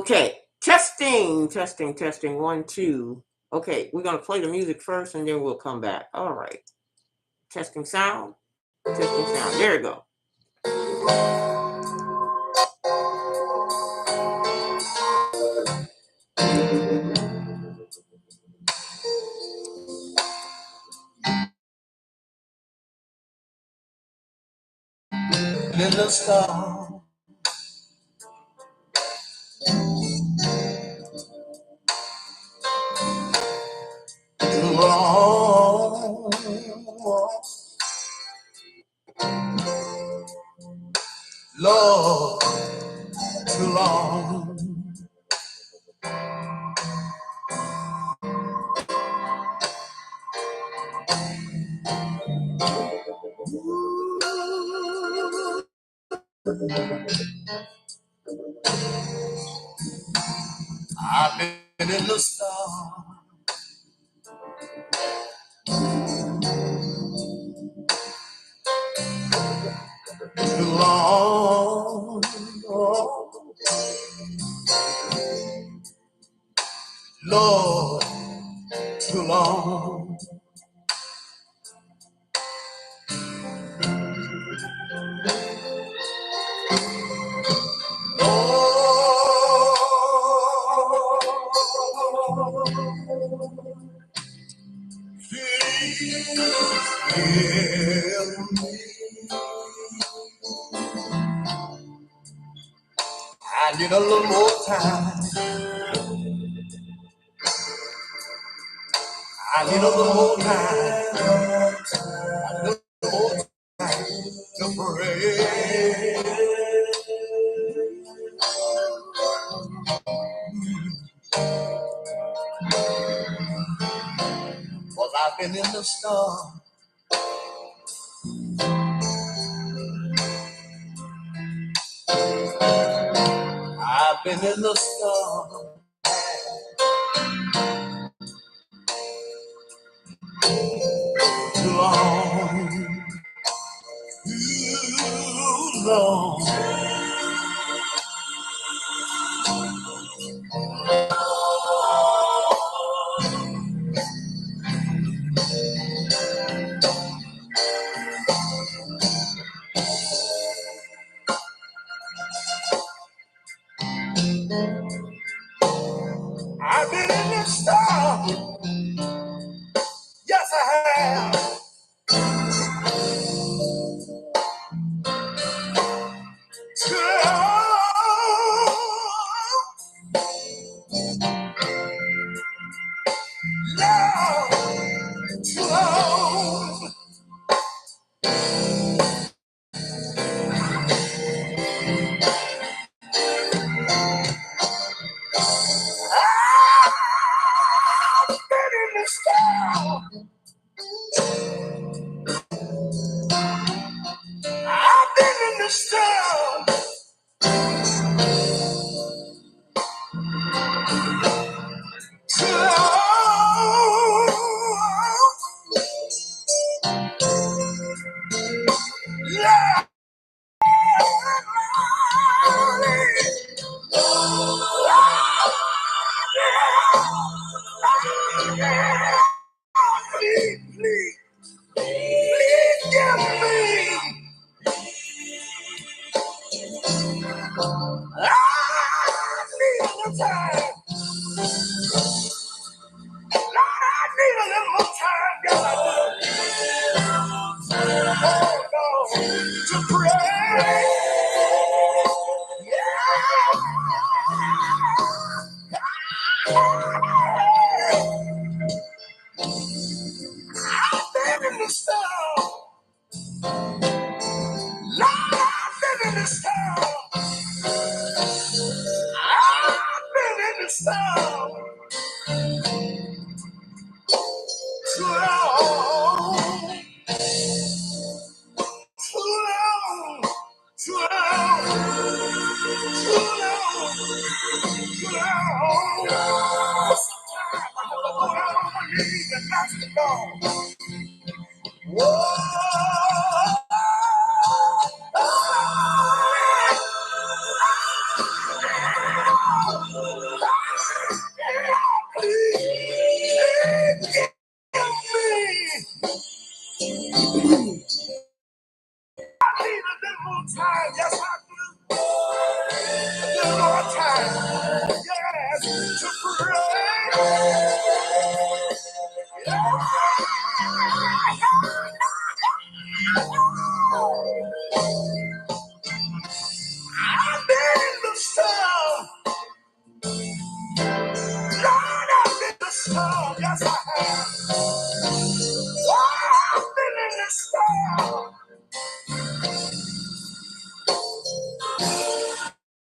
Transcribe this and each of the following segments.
Okay, testing, testing, testing, 1, 2. Okay, we're gonna play the music first and then we'll come back. All right. Testing sound, testing sound. There we go. In the storm, too long, Lord, too long. I've been in the storm, too long, Lord, too long. I need a little more time. I need a little more time. A little more time to pray. Cause I've been in the storm. I've been in the storm. Too long. Too long. I've been in the storm. Yes, I have. Too long. Lord, too long. I've been in the storm. I've been in the storm. Too long. Yeah. Please, please give me. I need a little time. Lord, I need a little more time. God, I do. Oh, Lord, to pray. I've been in the storm. Lord, I've been in the storm. I've been in the storm. Too long. Too long. Too long. Too long. Too long. Sometimes I have to go down on my knees and ask the Lord. Whoa. little more time. Yes, I do. A little more time. Yes, to pray. I've been in the storm. Lord, I've been in the storm. Yes, I have. Oh, I've been in the storm.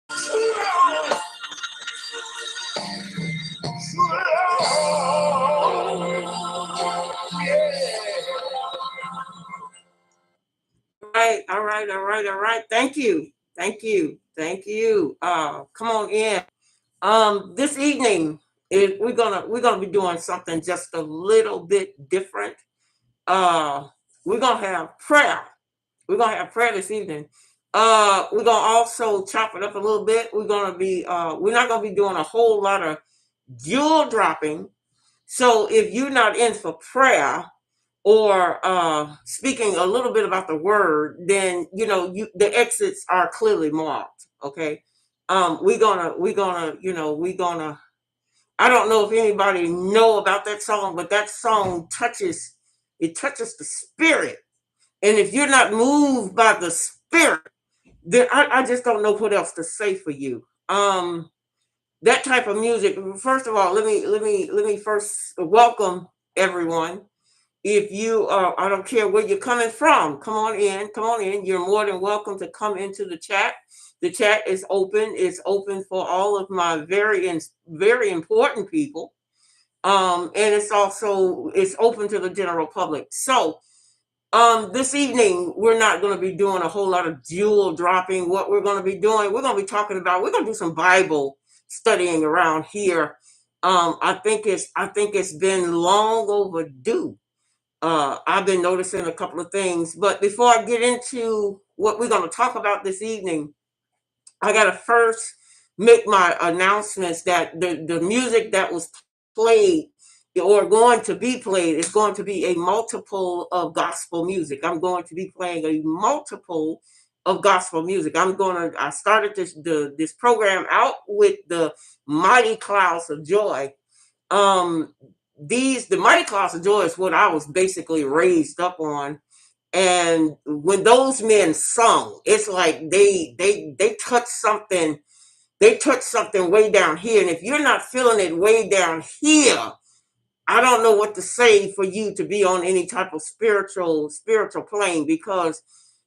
Too long. Too long. Yeah. All right. Thank you. Thank you. Come on in. This evening we're gonna be doing something just a little bit different. Uh, we're gonna have prayer. We're gonna have prayer this evening. We're gonna also chop it up a little bit. We're not gonna be doing a whole lot of jewel dropping. So if you're not in for prayer, or speaking a little bit about the word, then the exits are clearly marked. Okay, we're gonna. I don't know if anybody know about that song, but that song touches the spirit, and if you're not moved by the spirit, then I just don't know what else to say for you. That type of music. First of all, let me first welcome everyone. If you I don't care where you're coming from, come on in. You're more than welcome to come into the chat. The chat is open. It's open for all of my very important people. And it's open to the general public. So this evening we're not going to be doing a whole lot of jewel dropping. What we're going to be doing, we're going to do some Bible studying around here. I think it's been long overdue. I've been noticing a couple of things, but before I get into what we're going to talk about this evening, I got to first make my announcements that the music that was played or going to be played is going to be a multiple of gospel music. I'm going to be playing a multiple of gospel music. I started this program out with the Mighty Clouds of Joy. um the Mighty Clouds of Joy is what I was basically raised up on. And when those men sung, it's like they touch something. They touch something way down here. And if you're not feeling it way down here, I don't know what to say for you to be on any type of spiritual plane, because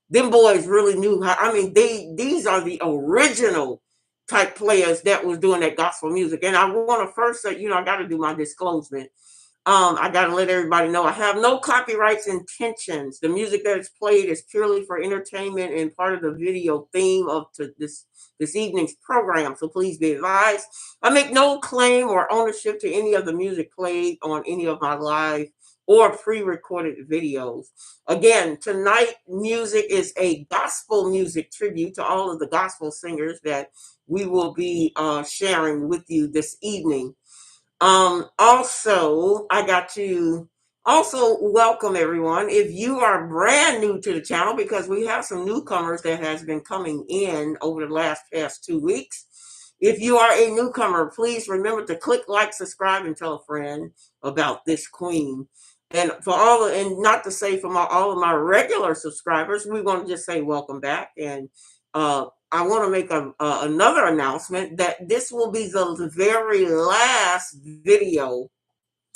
them boys really knew how. I mean, these are the original type players that was doing that gospel music. And I want to first say, I got to do my disclosure. I got to let everybody know I have no copyrights intentions. The music that is played is purely for entertainment and part of the video theme of this evening's program. So please be advised. I make no claim or ownership to any of the music played on any of my live or pre-recorded videos. Again, tonight music is a gospel music tribute to all of the gospel singers that we will be sharing with you this evening. Also, I got to also welcome everyone. If you are brand new to the channel, because we have some newcomers that has been coming in over the past 2 weeks. If you are a newcomer, please remember to click like, subscribe, and tell a friend about this queen. And not to say from all of my regular subscribers, we want to just say welcome back. And I want to make another announcement that this will be the very last video.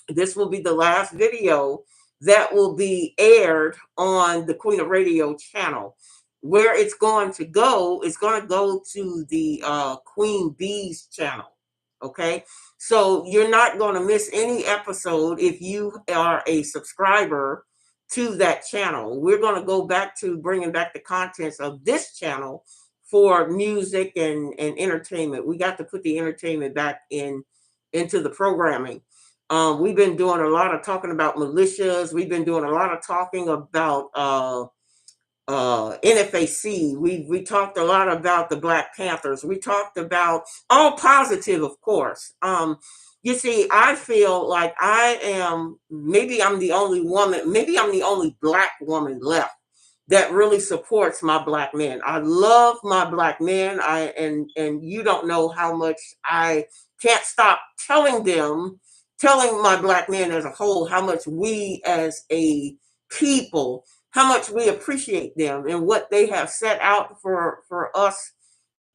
This will be the last video that will be aired on the Queen of Radio channel. Where it's going to go to the Queen Bee's channel. Okay, so you're not going to miss any episode if you are a subscriber to that channel. We're going to go back to bringing back the contents of this channel for music and entertainment. We got to put the entertainment back into the programming. We've been doing a lot of talking about militias. We've been doing a lot of talking about NFAC. We talked a lot about the Black Panthers. We talked about all positive, of course. You see, I feel like maybe I'm the only woman, maybe I'm the only Black woman left that really supports my black men. I love my black men. And you don't know how much I can't stop telling my black men as a whole how much we as a people, how much we appreciate them and what they have set out for us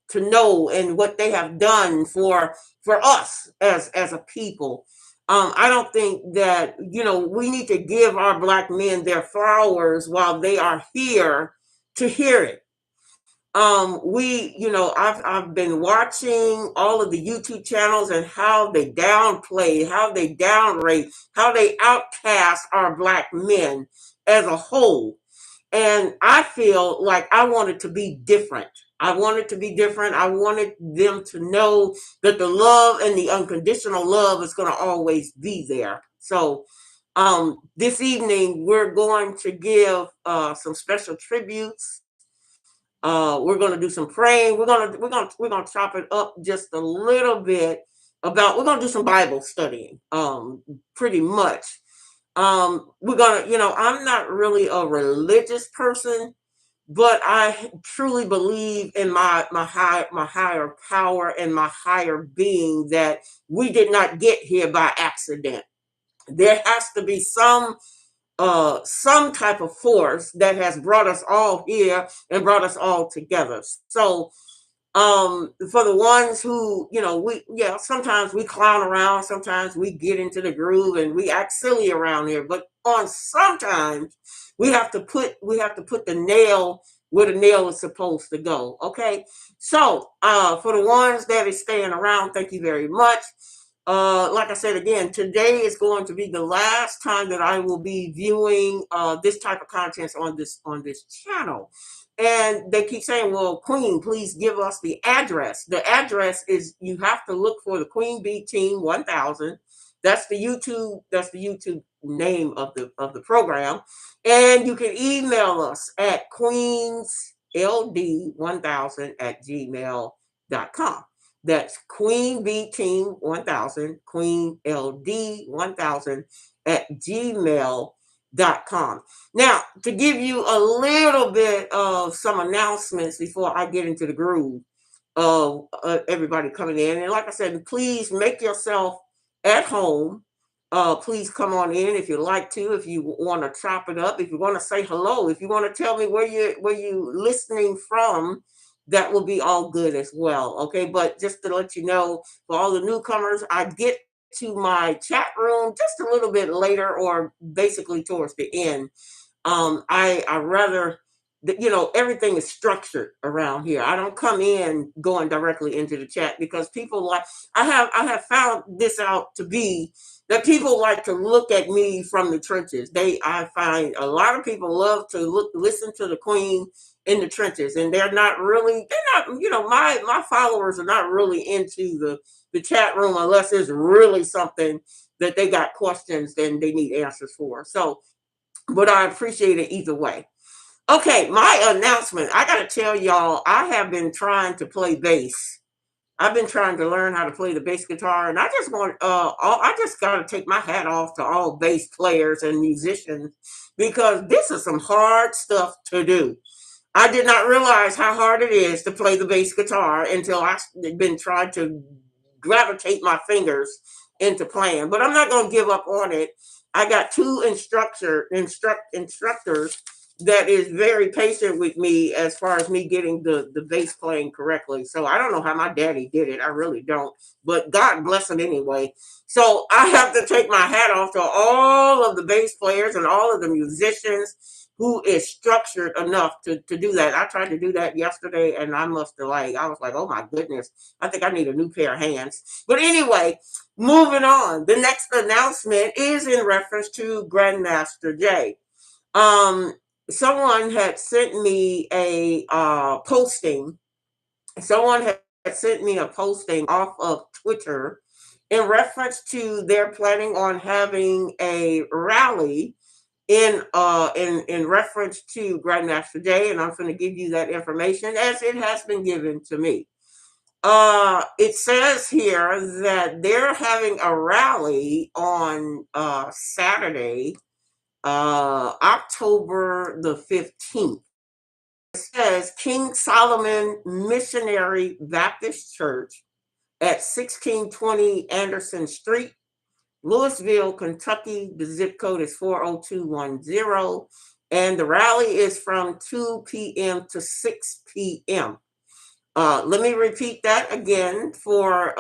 to know and what they have done for us as a people. I don't think that we need to give our black men their flowers while they are here to hear it. I've been watching all of the YouTube channels and how they downplay, how they downrate, how they outcast our black men as a whole. And I feel like I wanted to be different. I wanted to be different. I wanted them to know that the love and the unconditional love is going to always be there. So, this evening we're going to give some special tributes. We're going to do some praying. We're gonna chop it up just a little bit about. We're going to do some Bible studying. Pretty much. I'm not really a religious person, but I truly believe in my higher power and my higher being, that we did not get here by accident. There has to be some type of force that has brought us all here and brought us all together. So, for the ones who, sometimes we clown around, sometimes we get into the groove and we act silly around here, but on sometimes we have to put the nail where the nail is supposed to go. Okay. So, for the ones that is staying around, thank you very much. Like I said again, today is going to be the last time that I will be viewing this type of content on this channel. And they keep saying, "Well, Queen, please give us the address." The address is, you have to look for the Queen Bee Team 1000. That's the YouTube. That's the YouTube name of the program. And you can email us at queensld1000 at gmail.com. That's Queen Bee Team 1000, Queen LD 1000 at gmail.com. Now, to give you a little bit of some announcements before I get into the groove of everybody coming in. And like I said, please make yourself at home. Please come on in if you like to, if you want to chop it up, if you want to say hello, if you want to tell me where you listening from, that will be all good as well. Okay, but just to let you know, for all the newcomers, I get to my chat room just a little bit later, or basically towards the end. I rather, everything is structured around here. I don't come in going directly into the chat, because people like, I have found this out to be that people like to look at me from the trenches. I find a lot of people love to listen to the Queen in the trenches, and they're not, my followers are not really into the chat room unless there's really something that they got questions and they need answers for. So, but I appreciate it either way. Okay, my announcement. I got to tell y'all, I have been trying to play bass. I've been trying to learn how to play the bass guitar, and I just got to take my hat off to all bass players and musicians, because this is some hard stuff to do. I did not realize how hard it is to play the bass guitar until I've been trying to gravitate my fingers into playing. But I'm not going to give up on it. I got two instructors that is very patient with me as far as me getting the bass playing correctly. So I don't know how my daddy did it. I really don't. But God bless him anyway. So I have to take my hat off to all of the bass players and all of the musicians who is structured enough to do that. I tried to do that yesterday, and I was like, oh my goodness, I think I need a new pair of hands. But anyway, moving on. The next announcement is in reference to Grandmaster J. Someone had sent me a posting. Someone had sent me a posting off of Twitter in reference to they're planning on having a rally in reference to Grandmaster J, and I'm going to give you that information as it has been given to me. It says here that they're having a rally on Saturday, October the 15th. says King Solomon Missionary Baptist Church at 1620 Anderson Street, Louisville, Kentucky. The zip code is 40210. And the rally is from 2 p.m. to 6 p.m. Let me repeat that again for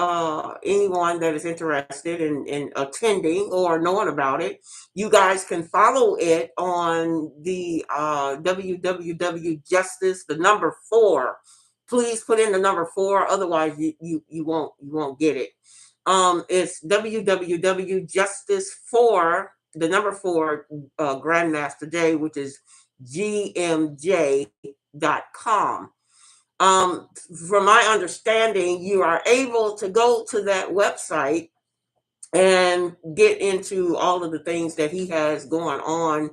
anyone that is interested in attending or knowing about it. You guys can follow it on the www justice the number 4. Please put in the number 4, otherwise you won't get it. It's www justice 4 the number 4 Grandmaster J, which is GMJ.com. um, from my understanding, you are able to go to that website and get into all of the things that he has going on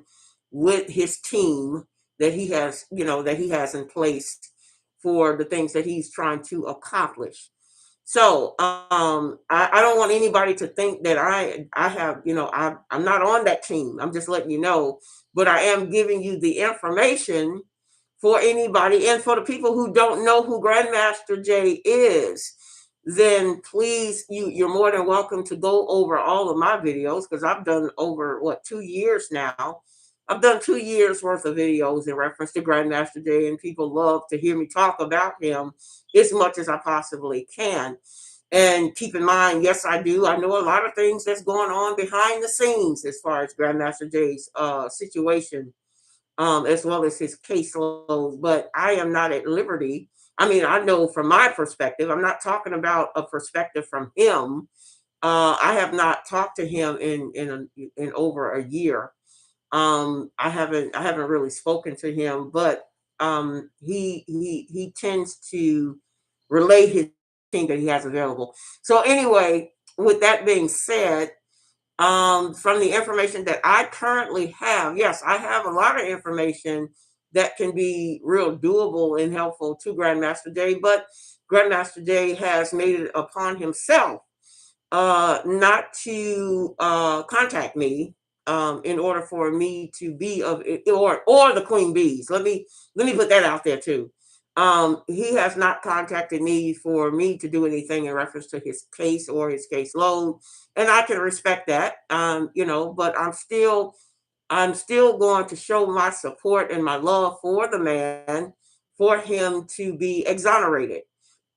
with his team that he has in place for the things that he's trying to accomplish. So I don't want anybody to think that I have, I'm not on that team. I'm just letting you know, but I am giving you the information for anybody, and for the people who don't know who Grandmaster J is, then please, you're more than welcome to go over all of my videos, because I've done over 2 years now. I've done 2 years worth of videos in reference to Grandmaster J, and people love to hear me talk about him as much as I possibly can. And keep in mind, yes, I do. I know a lot of things that's going on behind the scenes as far as Grandmaster J's situation, as well as his caseload. But I am not at liberty. I mean, I know from my perspective, I'm not talking about a perspective from him. I have not talked to him in over a year. I haven't really spoken to him, but he tends to relay his thing that he has available. So anyway, with that being said, from the information that I currently have, yes, I have a lot of information that can be real doable and helpful to Grandmaster J, but Grandmaster J has made it upon himself not to contact me in order for me to be of or the Queen Bees. Let me put that out there too. He has not contacted me for me to do anything in reference to his case or his caseload, and I can respect that. But I'm still going to show my support and my love for the man, for him to be exonerated.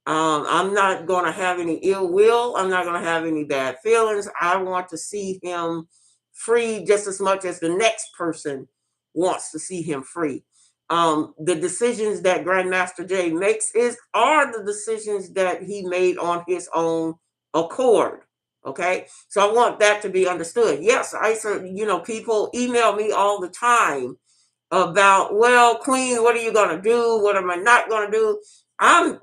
I'm not going to have any ill will. I'm not going to have any bad feelings. I want to see him free just as much as the next person wants to see him free. The decisions that Grandmaster J makes are the decisions that he made on his own accord. Okay, so I want that to be understood. Yes, people email me all the time about, well, Queen, what are you gonna do? What am I not gonna do? I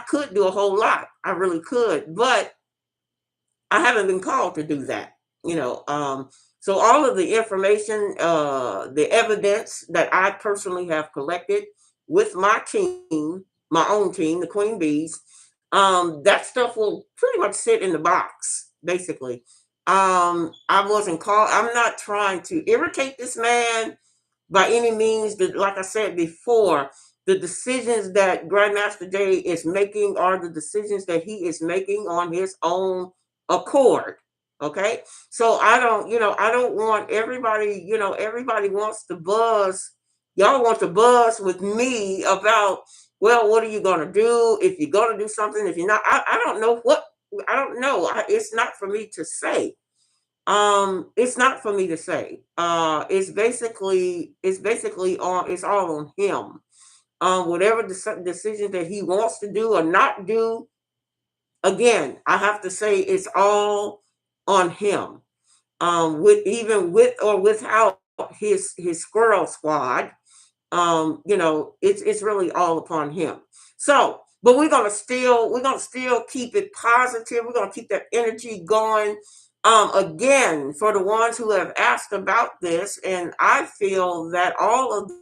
could do a whole lot. I really could, but I haven't been called to do that. So all of the information, the evidence that I personally have collected with my team, my own team, the Queen Bees, that stuff will pretty much sit in the box, basically. I wasn't called. I'm not trying to irritate this man by any means. That, like I said before, the decisions that Grandmaster J is making are the decisions that he is making on his own accord. Okay, so I don't want everybody. Everybody wants to buzz. Y'all want to buzz with me about, well, what are you gonna do if you're gonna do something? If you're not, I don't know what. I don't know. It's not for me to say. It's not for me to say. It's all on him. Whatever decision that he wants to do or not do, again, I have to say it's all on him. With or without his squirrel squad, it's really all upon him. So, but we're gonna still keep it positive. We're gonna keep that energy going. Again, for the ones who have asked about this, and I feel that all of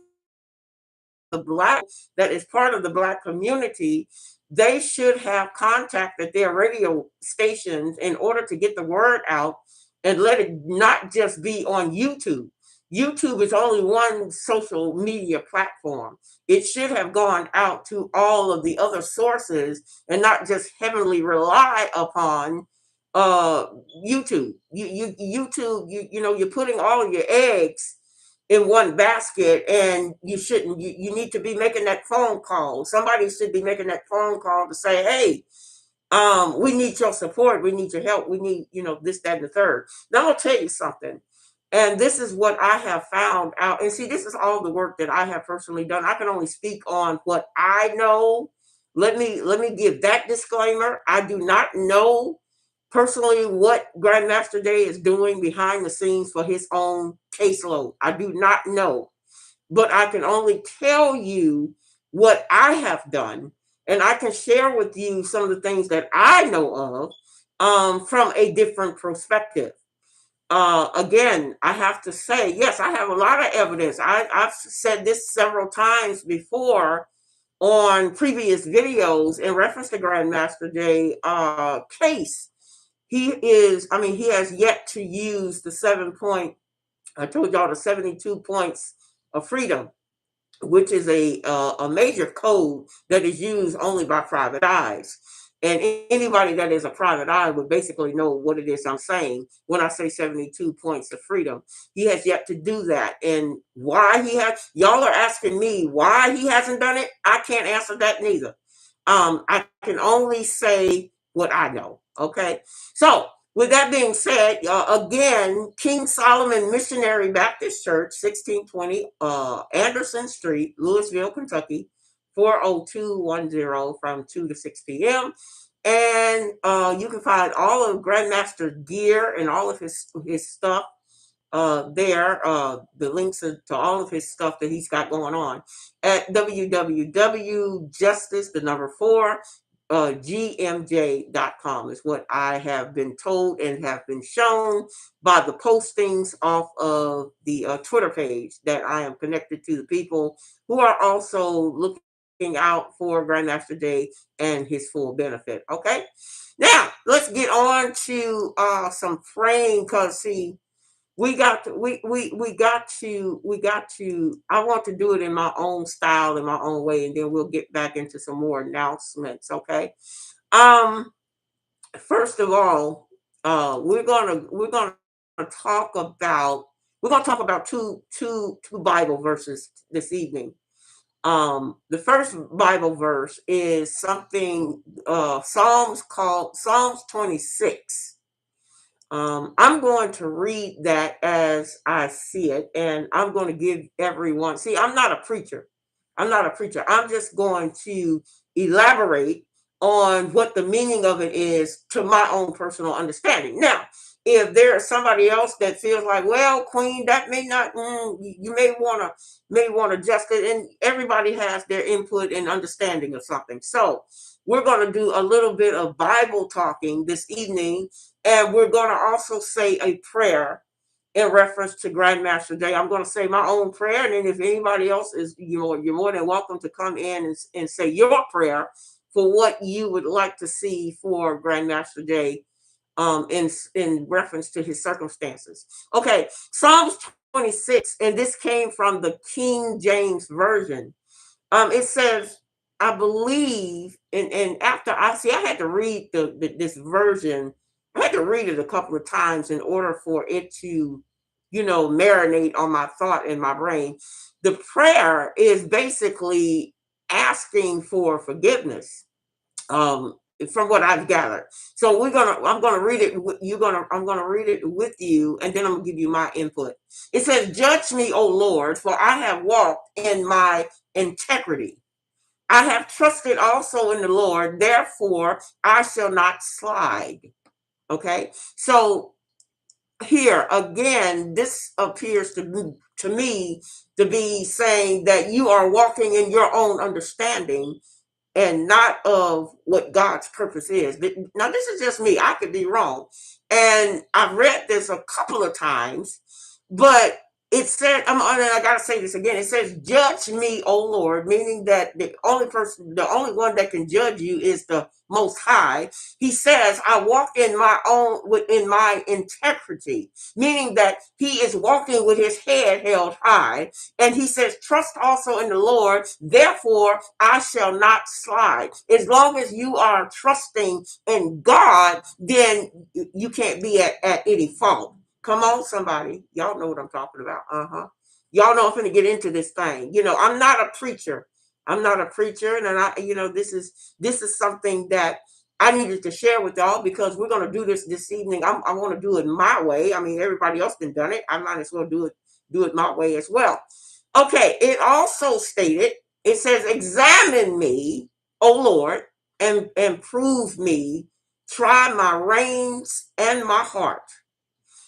the black that is part of the black community, they should have contacted their radio stations in order to get the word out and let it not just be on YouTube. YouTube is only one social media platform. It should have gone out to all of the other sources and not just heavily rely upon uh YouTube. You're putting all of your eggs in one basket, and you shouldn't. You need to be making that phone call. Somebody should be making that phone call to say, hey, we need your support, we need your help, we need, this, that, and the third. Now I'll tell you something. And this is what I have found out. And see, this is all the work that I have personally done. I can only speak on what I know. Let me give that disclaimer. I do not know personally what Grandmaster Day is doing behind the scenes for his own caseload. I do not know, but I can only tell you what I have done, and I can share with you some of the things that I know of from a different perspective. Again, I have to say, yes, I have a lot of evidence. I've said this several times before on previous videos in reference to Grandmaster Day case. He has yet to use the 7 point, I told y'all, the 72 points of freedom, which is a major code that is used only by private eyes. And anybody that is a private eye would basically know what it is I'm saying when I say 72 points of freedom. He has yet to do that. And why y'all are asking me why he hasn't done it. I can't answer that neither. I can only say what I know. Okay. So with that being said, again, King Solomon Missionary Baptist Church, 1620 Anderson Street, Louisville, Kentucky, 40210 from 2 to 6 p.m. And you can find all of Grandmaster's gear and all of his stuff there. The links to all of his stuff that he's got going on at www.justice, the number 4, GMJ.com is what I have been told and have been shown by the postings off of the Twitter page that I am connected to the people who are also looking out for Grandmaster Day and his full benefit. Okay, now let's get on to some praying, because see, we got to I want to do it in my own style, in my own way, and then we'll get back into some more announcements. Okay. um First of all, we're gonna talk about two Bible verses this evening. The first Bible verse is something, Psalms 26. I'm going to read that as I see it, and I'm going to give everyone. See, I'm not a preacher. I'm just going to elaborate on what the meaning of it is to my own personal understanding. Now, if there is somebody else that feels like, well, Queen, that may not, you may want to adjust it, and everybody has their input and understanding of something. So we're going to do a little bit of Bible talking this evening, and we're going to also say a prayer in reference to Grandmaster Day. I'm going to say my own prayer, and then if anybody else is, you're more than welcome to come in and say your prayer for what you would like to see for Grandmaster Day, in reference to his circumstances. Okay, Psalms 26, and this came from the King James Version. It says, I believe, and after I had to read this version. I had to read it a couple of times in order for it to, marinate on my thought in my brain. The prayer is basically asking for forgiveness. From what I've gathered. So I'm gonna read it. I'm gonna read it with you, and then I'm gonna give you my input. It says, "Judge me, O Lord, for I have walked in my integrity. I have trusted also in the Lord, therefore I shall not slide." Okay, so here again, this appears to me to be saying that you are walking in your own understanding and not of what God's purpose is. Now, this is just me. I could be wrong. And I've read this a couple of times, but it said, I gotta say this again. It says, "Judge me, O Lord," meaning that the only one that can judge you is the Most High. He says, "I walk in my integrity," meaning that he is walking with his head held high. And he says, "Trust also in the Lord, therefore I shall not slide." As long as you are trusting in God, then you can't be at any fault. Come on, somebody. Y'all know what I'm talking about. Y'all know I'm going to get into this thing. I'm not a preacher. I'm not a preacher. And this is something that I needed to share with y'all because we're going to do this evening. I want to do it my way. I mean, everybody else can done it. I might as well do it my way as well. Okay. It also stated, it says, "Examine me, O Lord, and prove me. Try my reins and my heart."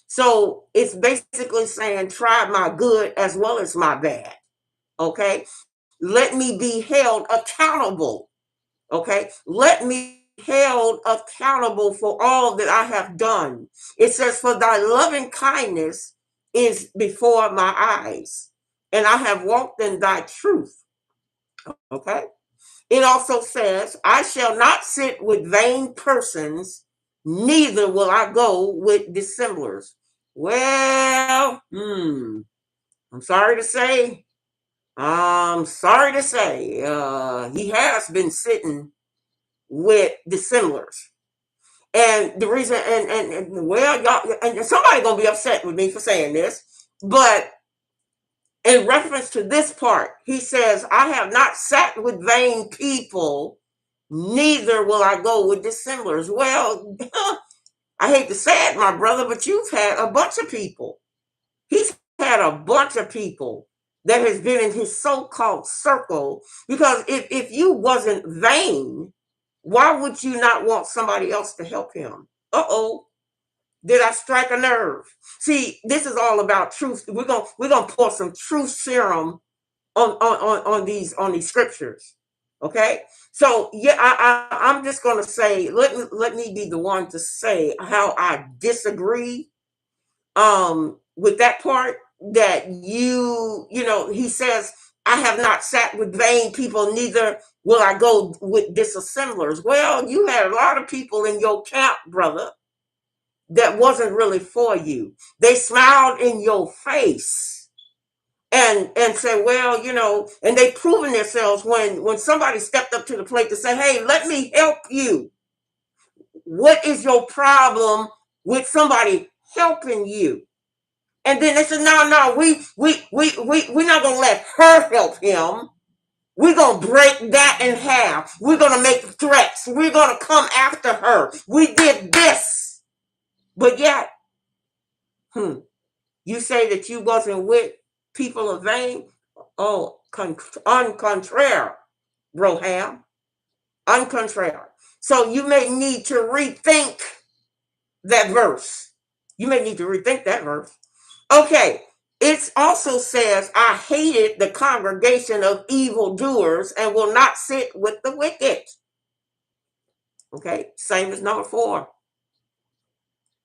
So it's basically saying, try my good as well as my bad. Okay. Let me be held accountable. Okay. Let me be held accountable for all that I have done. It says, "For thy loving kindness is before my eyes, and I have walked in thy truth." Okay. It also says, "I shall not sit with vain persons, neither will I go with dissemblers." Well, I'm sorry to say, he has been sitting with dissemblers. And the reason, and well, y'all, and somebody gonna be upset with me for saying this, but in reference to this part, he says, "I have not sat with vain people, neither will I go with dissemblers." Well, I hate to say it, my brother, but you've had a bunch of people. He's had a bunch of people that has been in his so-called circle, because if you wasn't vain, why would you not want somebody else to help him? Uh-oh. Did I strike a nerve? See, this is all about truth. We're gonna pour some truth serum on these scriptures. Okay. So yeah, I'm just gonna say, let me be the one to say how I disagree with that part, that he says, "I have not sat with vain people, neither will I go with disassemblers." Well, you had a lot of people in your camp, brother, that wasn't really for you. They smiled in your face and said, "Well, and they proven themselves when somebody stepped up to the plate to say, 'Hey, let me help you.' What is your problem with somebody helping you?" And then they said, "No, we're not gonna let her help him. We're gonna break that in half. We're gonna make threats. We're gonna come after her. We did this." But yet, you say that you wasn't with people of vain? Oh, on contraire, Broham, on contraire. So you may need to rethink that verse. You may need to rethink that verse. Okay. It also says, "I hated the congregation of evildoers and will not sit with the wicked." Okay. Same as number 4.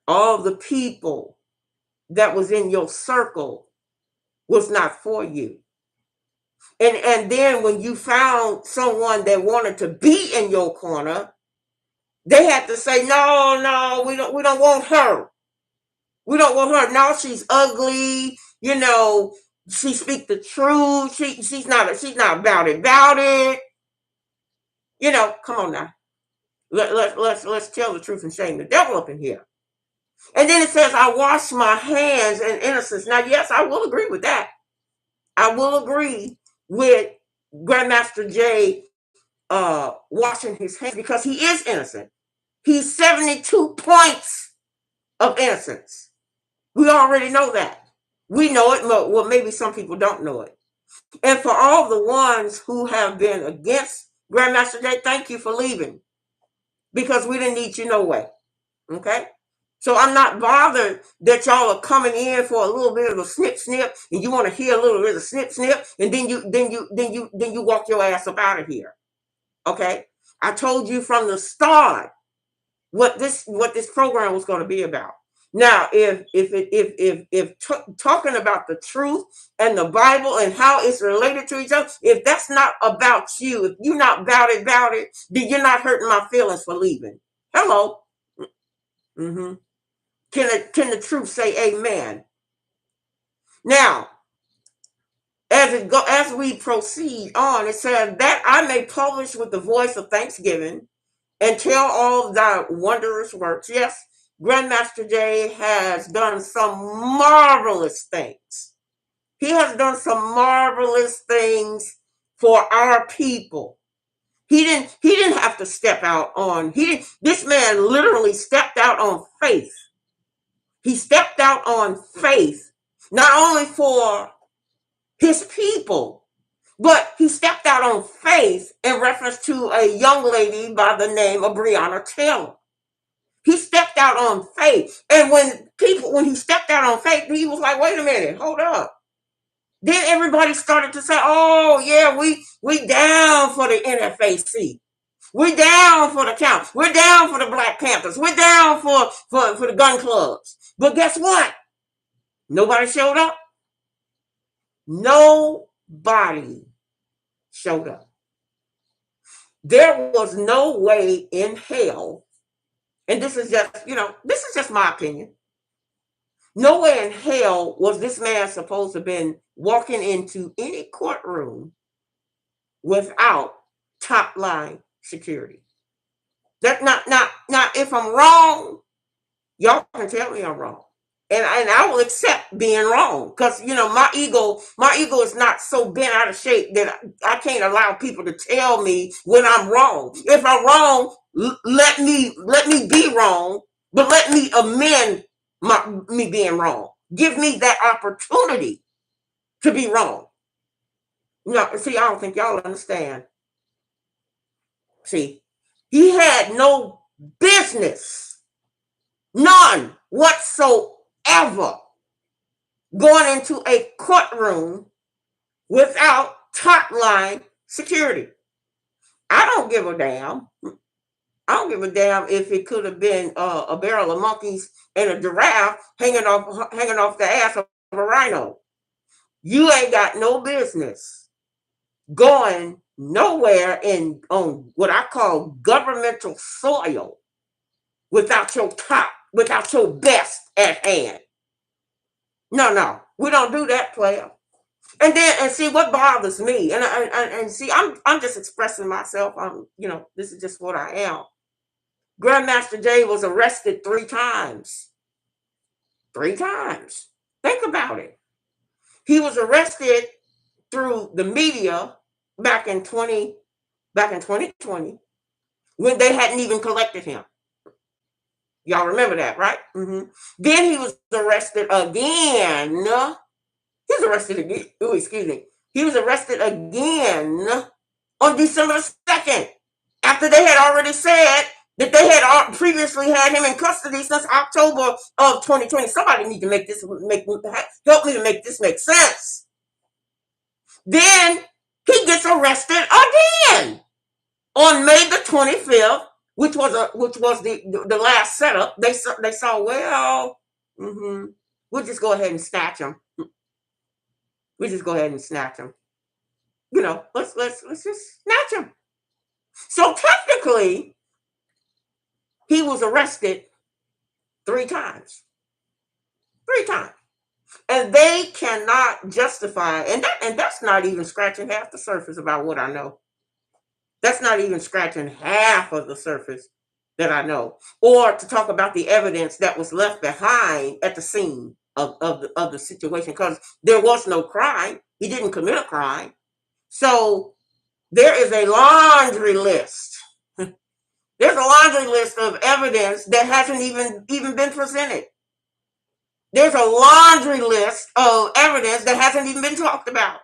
All the people that was in your circle was not for you. And then when you found someone that wanted to be in your corner, they had to say, "No, we don't want her. We don't want her. No, she's ugly. She speak the truth. She's not about it. Come on now. Let's tell the truth and shame the devil up in here." And then it says, "I wash my hands in innocence." Now, yes, I will agree with that. I will agree with Grandmaster Jay washing his hands, because he is innocent. He's 72 points of innocence. We already know that. We know it, but well, maybe some people don't know it. And for all the ones who have been against Grandmaster Jay, thank you for leaving, because we didn't need you no way. Okay? So I'm not bothered that y'all are coming in for a little bit of a snip snip, and you want to hear a little bit of snip snip, and then you walk your ass up out of here. Okay? I told you from the start what this program was going to be about. Now, if talking about the truth and the Bible and how it's related to each other, if that's not about you, if you're not about it, then you're not hurting my feelings for leaving. Hello. Mm-hmm. Can the truth say amen? Now, as we proceed on, it says that I may publish with the voice of thanksgiving and tell all thy wondrous works. Yes, Grandmaster Jay has done some marvelous things. He has done some marvelous things for our people. He didn't have to step out on he didn't this man literally stepped out on faith. He stepped out on faith, not only for his people, but he stepped out on faith in reference to a young lady by the name of Breonna Taylor. He stepped out on faith. And when he stepped out on faith, he was like, wait a minute, hold up. Then everybody started to say, oh yeah, we down for the NFAC. We're down for the count. We're down for the Black Panthers. We're down for the gun clubs. But guess what? Nobody showed up. Nobody showed up. There was no way in hell, and this is just my opinion. No way in hell was this man supposed to have been walking into any courtroom without top line security. That not if I'm wrong, y'all can tell me I'm wrong. And I will accept being wrong, because my ego is not so bent out of shape that I can't allow people to tell me when I'm wrong. If I'm wrong, let me be wrong, but let me amend me being wrong. Give me that opportunity to be wrong. See, I don't think y'all understand. See, he had no business, none whatsoever, going into a courtroom without top line security. I don't give a damn. I don't give a damn if it could have been a barrel of monkeys and a giraffe hanging off the ass of a rhino. You ain't got no business going nowhere on what I call governmental soil without your best at hand. No, we don't do that, player. And see what bothers me, and see, I'm just expressing myself. This is just what I am. Grandmaster Jay was arrested 3 times. 3 times. Think about it. He was arrested through the media back in 2020 when they hadn't even collected him. Y'all remember that, right? Mm-hmm. Then he was arrested again. He was arrested again. Oh, excuse me. He was arrested again on December 2nd, after they had already said that they had previously had him in custody since October of 2020. Somebody need to help me to make this make sense. Then he gets arrested again on May the 25th, which was the last setup. They saw, well, we'll just go ahead and snatch him. Let's just snatch him. So technically, he was arrested 3 times. 3 times. And they cannot justify, and that's not even scratching half the surface about what I know. That's not even scratching half of the surface that I know. Or to talk about the evidence that was left behind at the scene of the situation, because there was no crime. He didn't commit a crime. So there is a laundry list. There's a laundry list of evidence that hasn't even been presented. There's a laundry list of evidence that hasn't even been talked about.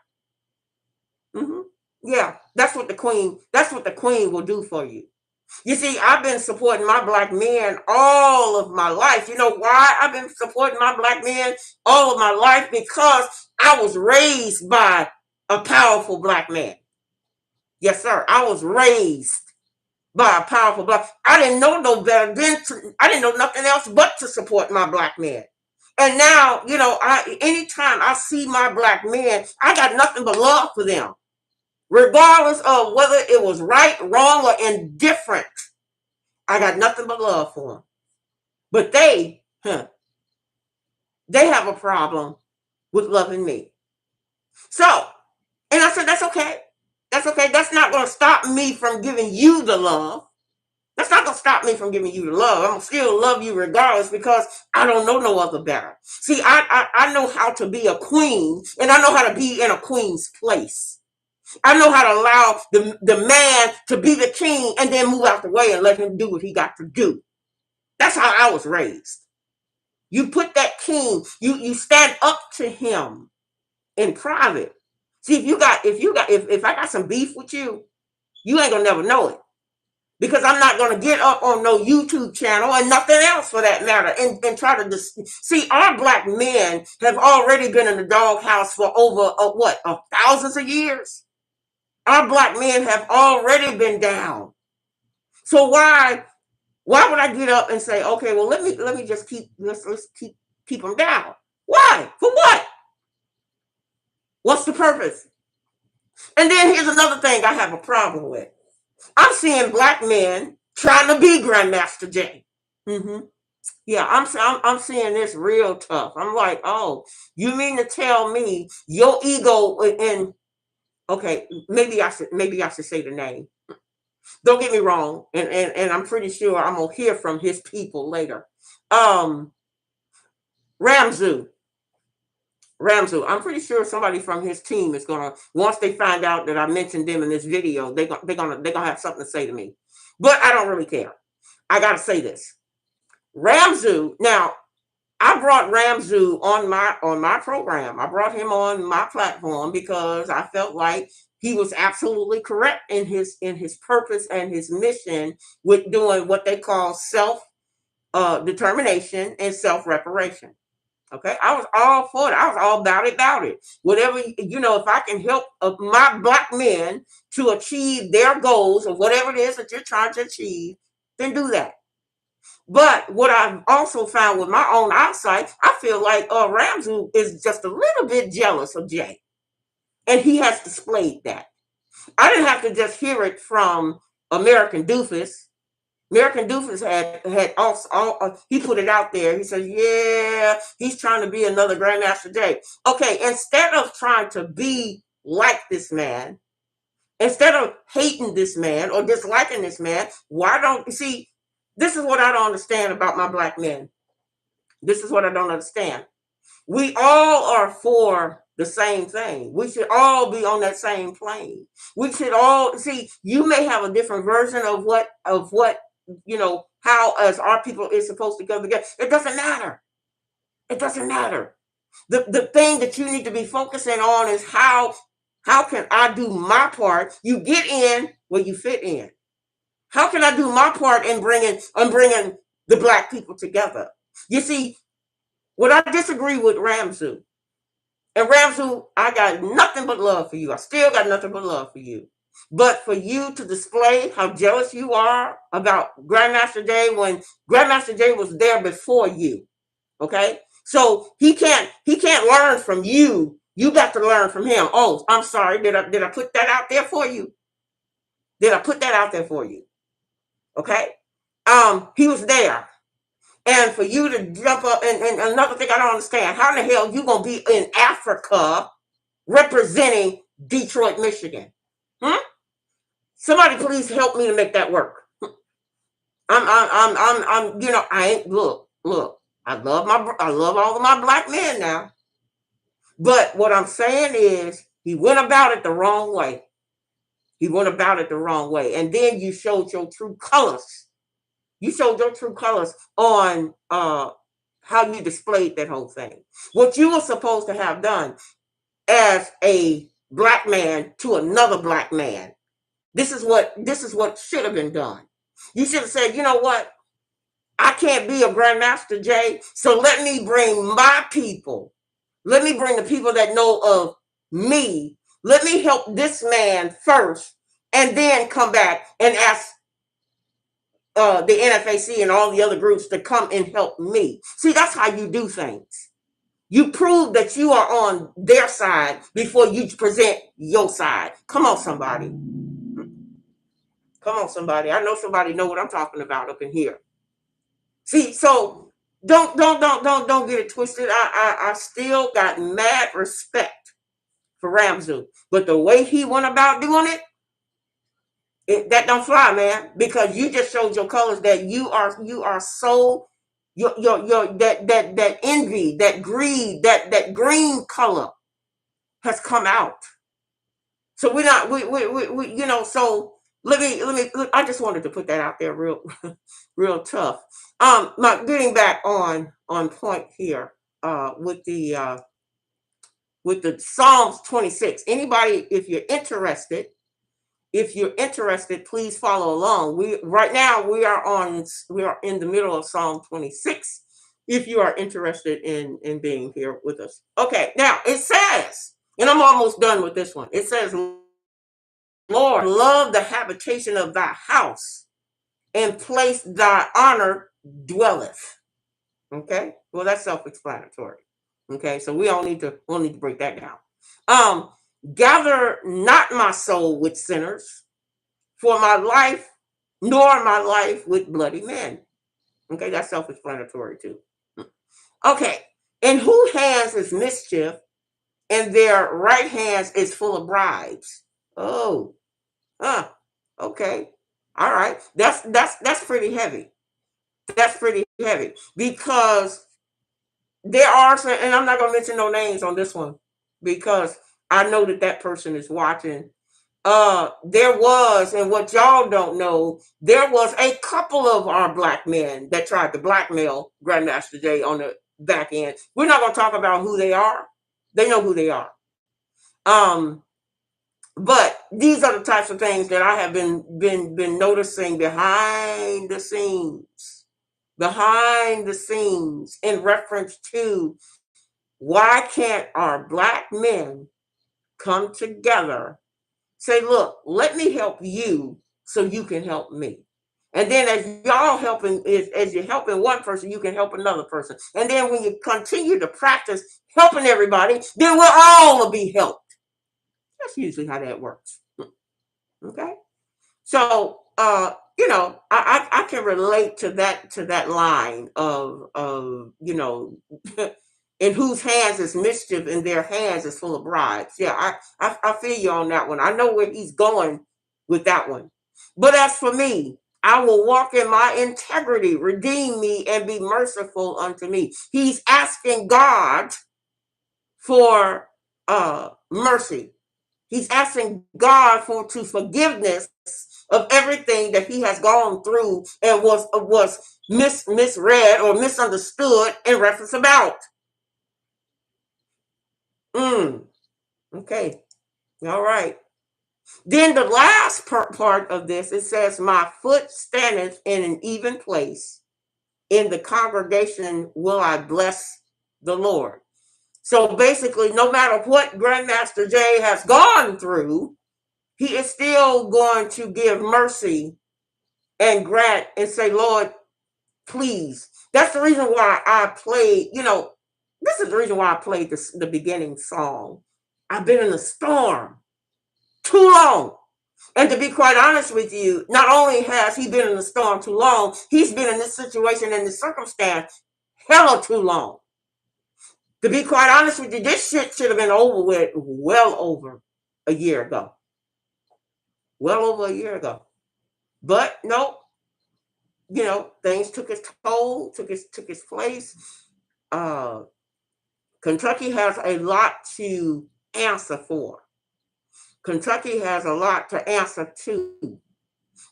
Mm-hmm. Yeah, that's what the queen will do for you. You see, I've been supporting my black men all of my life. You know why I've been supporting my black men all of my life? Because I was raised by a powerful black man. Yes, sir. I was raised by a powerful black. I didn't know no better than I didn't know nothing else but to support my black men. And now, anytime I see my black men, I got nothing but love for them, regardless of whether it was right, wrong, or indifferent. I got nothing but love for them. But they have a problem with loving me. So, and I said, that's okay. That's okay. That's not going to stop me from giving you the love. That's not going to stop me from giving you the love. I'm going to still love you regardless because I don't know no other better. See, I know how to be a queen, and I know how to be in a queen's place. I know how to allow the man to be the king and then move out the way and let him do what he got to do. That's how I was raised. You put that king, you stand up to him in private. See, if I got some beef with you, you ain't gonna never know it. Because I'm not going to get up on no YouTube channel and nothing else for that matter and try to see. Our black men have already been in the doghouse for over thousands of years. Our black men have already been down. So why would I get up and say, okay, well let me just let's keep them down? Why? For what? What's the purpose? And then here's another thing I have a problem with. I'm seeing black men trying to be Grandmaster J. Mm-hmm. Yeah, I'm seeing this real tough. I'm like, oh, you mean to tell me your ego in? Okay, maybe I should say the name. Don't get me wrong, and I'm pretty sure I'm gonna hear from his people later. Ramzu. I'm pretty sure somebody from his team is gonna, once they find out that I mentioned them in this video, they're gonna have something to say to me. But I don't really care. I gotta say this. Ramzu. Now, I brought Ramzu on my program. I brought him on my platform because I felt like he was absolutely correct in his purpose and his mission with doing what they call self determination and self reparation. Okay, I was all for it. I was all about it. Whatever, if I can help my black men to achieve their goals or whatever it is that you're trying to achieve, then do that. But what I've also found with my own eyesight, I feel like Ramsey is just a little bit jealous of Jay. And he has displayed that. I didn't have to just hear it from American Doofus. American Doofus had also he put it out there. He said, yeah, he's trying to be another Grandmaster J. Okay, instead of trying to be like this man, instead of hating this man or disliking this man, why don't you see? This is what I don't understand about my black men. This is what I don't understand. We all are for the same thing. We should all be on that same plane. We should all see. You may have a different version of what how as our people is supposed to go together. It doesn't matter. It doesn't matter. The thing that you need to be focusing on is how can I do my part? You get in where you fit in. How can I do my part in bringing the black people together? You see, what I disagree with Ramzu, and Ramzu, I got nothing but love for you. I still got nothing but love for you. But for you to display how jealous you are about Grandmaster J when Grandmaster J was there before you, okay? So he can't learn from you. You got to learn from him. Oh, I'm sorry. Did I put that out there for you? Did I put that out there for you? Okay. He was there. And for you to jump up and another thing I don't understand, how in the hell you gonna be in Africa representing Detroit, Michigan? Somebody please help me to make that work. I ain't look. I love all of my black men now. But what I'm saying is he went about it the wrong way. And then you showed your true colors. You showed your true colors on how you displayed that whole thing. What you were supposed to have done as a black man to another black man. This is what should have been done. You should have said, you know what? I can't be a Grandmaster J, so let me bring my people. Let me bring the people that know of me. Let me help this man first, and then come back and ask the NFAC and all the other groups to come and help me. See, that's how you do things. You prove that you are on their side before you present your side. Come on, somebody. Come on, somebody. I know somebody know what I'm talking about up in here. See, so don't get it twisted. I still got mad respect for Ramzu, but the way he went about doing it, that don't fly, man. Because you just showed your colors that you are so your that envy, that greed, that green color has come out. So we're not we so let me I just wanted to put that out there real real tough. My getting back on point here with the Psalms 26. Anybody, if you're interested, please follow along. We right now we are in the middle of Psalm 26. If you are interested in being here with us. Okay, now it says, and I'm almost done with this one. It says, Lord, love the habitation of thy house, and place thy honor dwelleth. Okay, well that's self-explanatory. Okay, so we'll need to break that down. Um, gather not my soul with sinners, for my life, nor my life with bloody men. Okay, that's self-explanatory too. Okay, in whose hands is mischief, and their right hands is full of bribes. Oh, huh. Okay, all right. That's pretty heavy. That's pretty heavy because there are some, and I'm not gonna mention no names on this one because I know that person is watching. There was, and what y'all don't know, there was a couple of our black men that tried to blackmail Grandmaster Jay on the back end. We're not gonna talk about who they are. They know who they are. Um, but these are the types of things that I have been noticing behind the scenes in reference to why can't our black men come together, say, look, let me help you so you can help me. And then as you're helping one person, you can help another person. And then when you continue to practice helping everybody, then we'll all be helped. That's usually how that works. Okay. So I can relate to that line of in whose hands is mischief, in their hands is full of bribes. Yeah, I feel you on that one. I know where he's going with that one. But as for me, I will walk in my integrity, redeem me, and be merciful unto me. He's asking God for mercy. He's asking God to forgiveness of everything that he has gone through and was misread or misunderstood in reference about. Okay. All right. Then the last part of this, it says, my foot standeth in an even place. In the congregation will I bless the Lord. So basically, no matter what Grandmaster Jay has gone through, he is still going to give mercy and grant and say, Lord, please. That's the reason why I played, this is the reason why I played the beginning song. I've been in a storm too long. And to be quite honest with you, not only has he been in the storm too long, he's been in this situation and this circumstance hella too long. To be quite honest with you, this shit should have been over with well over a year ago. Well over a year ago. But no, things took its toll, took its place. Uh, Kentucky has a lot to answer for. Kentucky has a lot to answer to.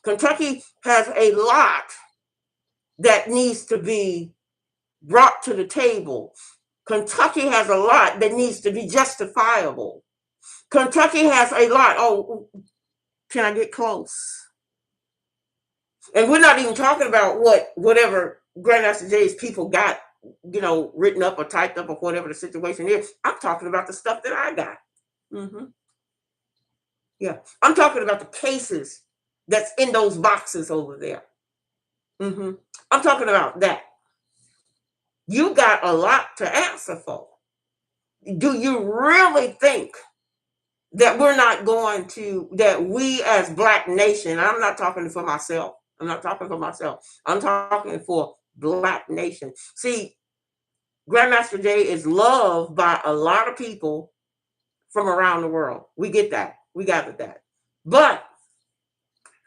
Kentucky has a lot that needs to be brought to the table. Kentucky has a lot that needs to be justifiable. Kentucky has a lot. Oh, can I get close? And we're not even talking about whatever Grandmaster Jay's people got, written up or typed up or whatever the situation is. I'm talking about the stuff that I got. Mm-hmm. Yeah. I'm talking about the cases that's in those boxes over there. Mm-hmm. I'm talking about that. You got a lot to answer for. Do you really think that we're not going to, that we as Black nation, I'm not talking for myself. I'm not talking for myself. I'm talking for Black nation. See, Grandmaster Jay is loved by a lot of people from around the world. We get that. We gather that. But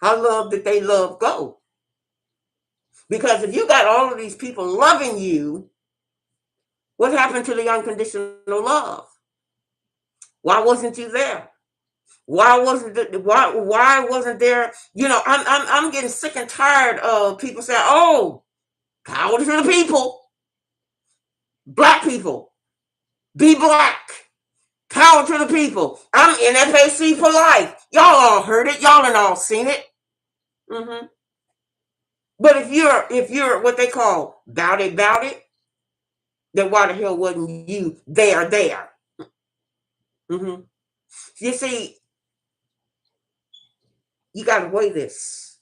how love did they love go? Because if you got all of these people loving you, what happened to the unconditional love? Why wasn't you there? Why wasn't there? I'm getting sick and tired of people saying, "Oh, power to the people, Black people, be Black, power to the people." I'm NFAC for life. Y'all all heard it. Y'all and all seen it. Mm-hmm. But if you're what they call bout it, then why the hell wasn't you there? Mm-hmm. You see, you got to weigh this.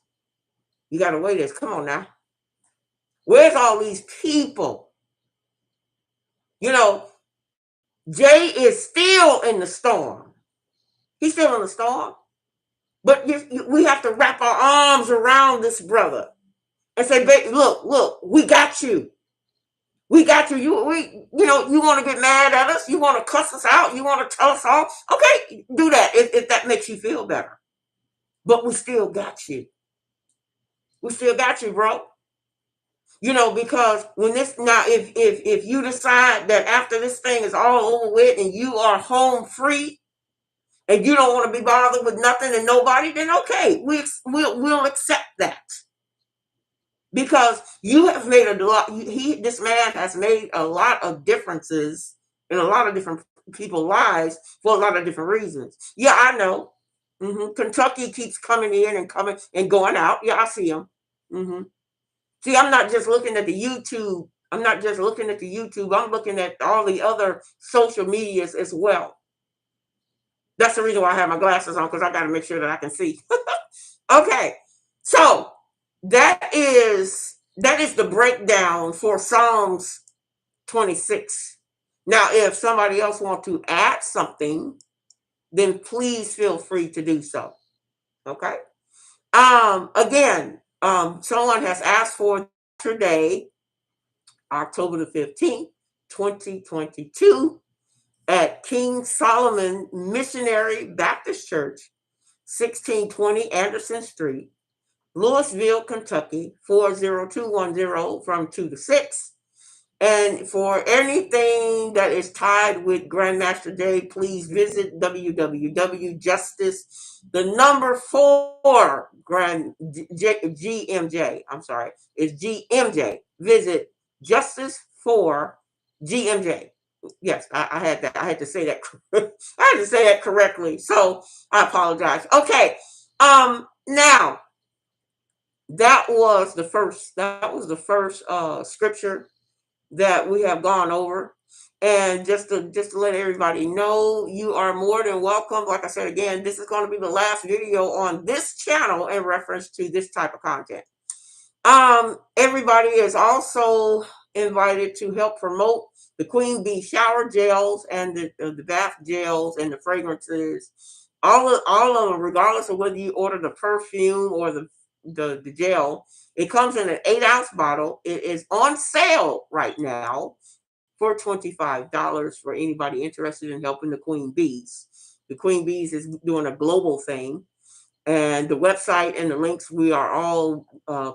You got to weigh this. Come on now. Where's all these people? You know, Jay is still in the storm. He's still in the storm. But we have to wrap our arms around this brother and say, look, we got you. We got you. You want to get mad at us? You want to cuss us out? You want to tell us off? Okay, do that if that makes you feel better. But we still got you. We still got you, bro. Because when this now, if you decide that after this thing is all over with and you are home free and you don't want to be bothered with nothing and nobody, then okay, we'll accept that. Because you have made a lot. This man has made a lot of differences in a lot of different people's lives for a lot of different reasons. Yeah, I know. Kentucky keeps coming in and coming and going out. Yeah, I see him. See, I'm not just looking at the YouTube. I'm not just looking at the YouTube. I'm looking at all the other social medias as well. That's the reason why I have my glasses on, because I got to make sure that I can see. Okay, so that is the breakdown for Psalms 26. Now, if somebody else wants to add something, then please feel free to do so. Okay. Again, someone has asked for today, October the 15th, 2022, at King Solomon Missionary Baptist Church, 1620 Anderson Street, Louisville, Kentucky, 40210 from 2 to 6. And for anything that is tied with Grandmaster Jay, please visit www.justice, the number 4 GMJ. I'm sorry, it's GMJ. Visit Justice for GMJ. Yes, I had that. I had to say that. I had to say that correctly. So I apologize. Okay. Now that was the first. That was the first scripture that we have gone over. And just to let everybody know, you are more than welcome. Like I said again, this is going to be the last video on this channel in reference to this type of content. Everybody is also invited to help promote the Queen Bee shower gels and the bath gels and the fragrances. All of them, regardless of whether you order the perfume or the gel, it comes in an 8-ounce bottle. It is on sale right now for $25 for anybody interested in helping the Queen Bees. The Queen Bees is doing a global thing. And the website and the links, we are all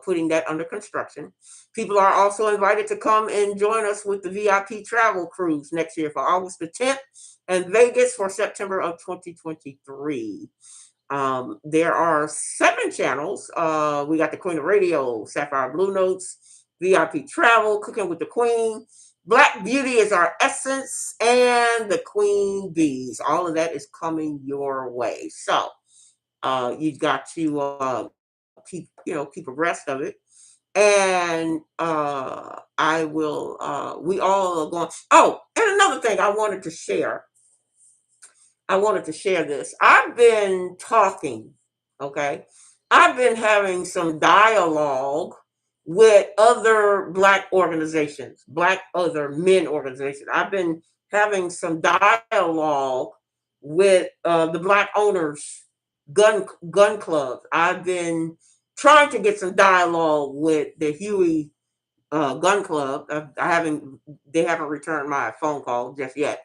putting that under construction. People are also invited to come and join us with the VIP travel cruise next year for August the 10th and Vegas for September of 2023. There are 7 channels. We got the Queen of Radio, Sapphire Blue Notes, VIP Travel, Cooking with the Queen, Black Beauty is Our Essence, and the Queen Bees. All of that is coming your way. So you've got to keep abreast of it. And I will. We all are going. Oh, and another thing I wanted to share. This. I've been talking. Okay, I've been having some dialogue with other black organizations, black other men organizations. I've been having some dialogue with the black owners gun clubs. I've been trying to get some dialogue with the Huey gun club. I haven't they haven't returned my phone call just yet.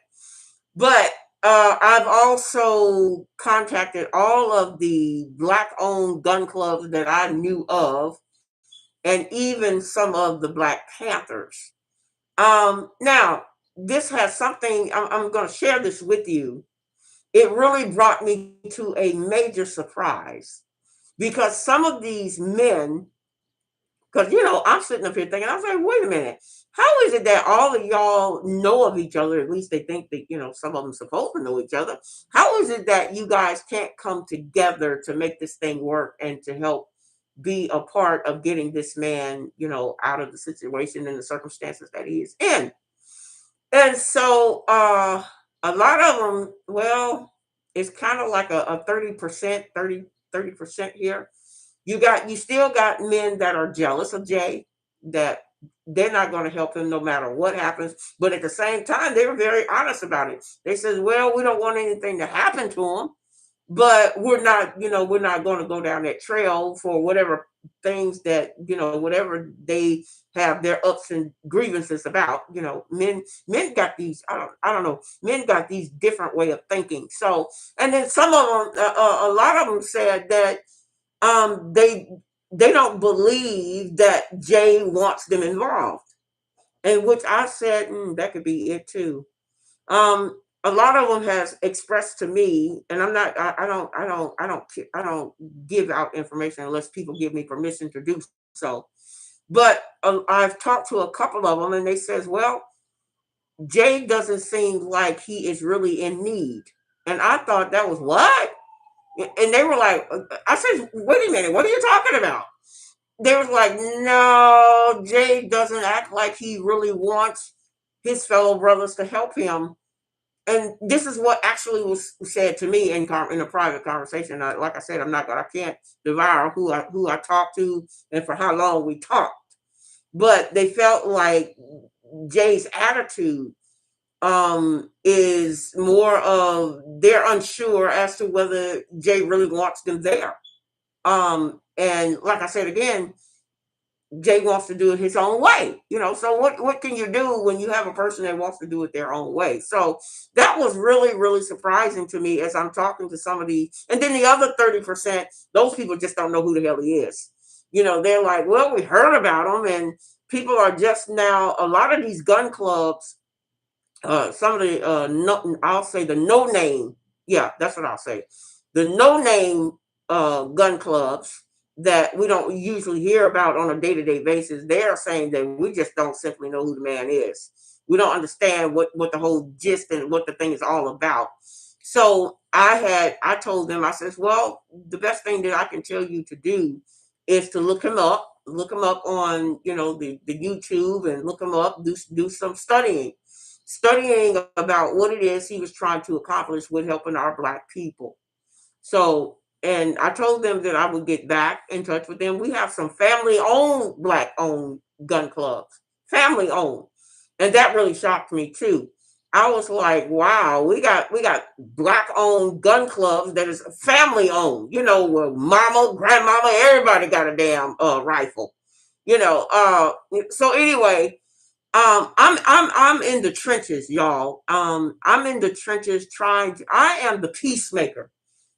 But I've also contacted all of the black owned gun clubs that I knew of, and even some of the Black Panthers. Now, this has something, I'm going to share this with you. It really brought me to a major surprise because some of these men, because, I'm sitting up here thinking, I was like, wait a minute. How is it that all of y'all know of each other? At least they think that, some of them supposed to know each other. How is it that you guys can't come together to make this thing work and to help be a part of getting this man, out of the situation and the circumstances that he is in? And so a lot of them, well, it's kind of like a 30%, 30% here. You still got men that are jealous of Jay, that they're not going to help him no matter what happens. But at the same time, they were very honest about it. They said, well, we don't want anything to happen to him, but we're not going to go down that trail for whatever things that, whatever they have their ups and grievances about. Men got these, I don't know, men got these different way of thinking. So, and then some of them, a lot of them said that they don't believe that Jay wants them involved, and which I said that could be it too. A lot of them has expressed to me, and I'm not, I don't give out information unless people give me permission to do so. But I've talked to a couple of them, and they says, well, Jay doesn't seem like he is really in need, and I thought that was what. And they were like, I said, wait a minute, what are you talking about? They was like, no, Jay doesn't act like he really wants his fellow brothers to help him. And this is what actually was said to me in a private conversation. Like I said, I can't devour who I talked to and for how long we talked. But they felt like Jay's attitude is more of they're unsure as to whether Jay really wants them there. And like I said again, Jay wants to do it his own way, So what can you do when you have a person that wants to do it their own way? So that was really, really surprising to me as I'm talking to some of these. And then the other 30%, those people just don't know who the hell he is. They're like, well, we heard about him, and people are just now, a lot of these gun clubs, some of the no, I'll say the no name, yeah, that's what I'll say. The no name gun clubs that we don't usually hear about on a day-to-day basis, they are saying that we just don't simply know who the man is. We don't understand what the whole gist and what the thing is all about. So I told them, I says, well, the best thing that I can tell you to do is to look him up on, the YouTube, and look him up, do some studying about what it is he was trying to accomplish with helping our black people. So, and I told them that I would get back in touch with them. We have some family owned, black owned gun clubs, family owned. And that really shocked me too. I was like, wow, we got black owned gun clubs that is family owned, where mama, grandmama, everybody got a damn rifle. So anyway, I'm in the trenches, y'all. I'm in the trenches trying to, I am the peacemaker.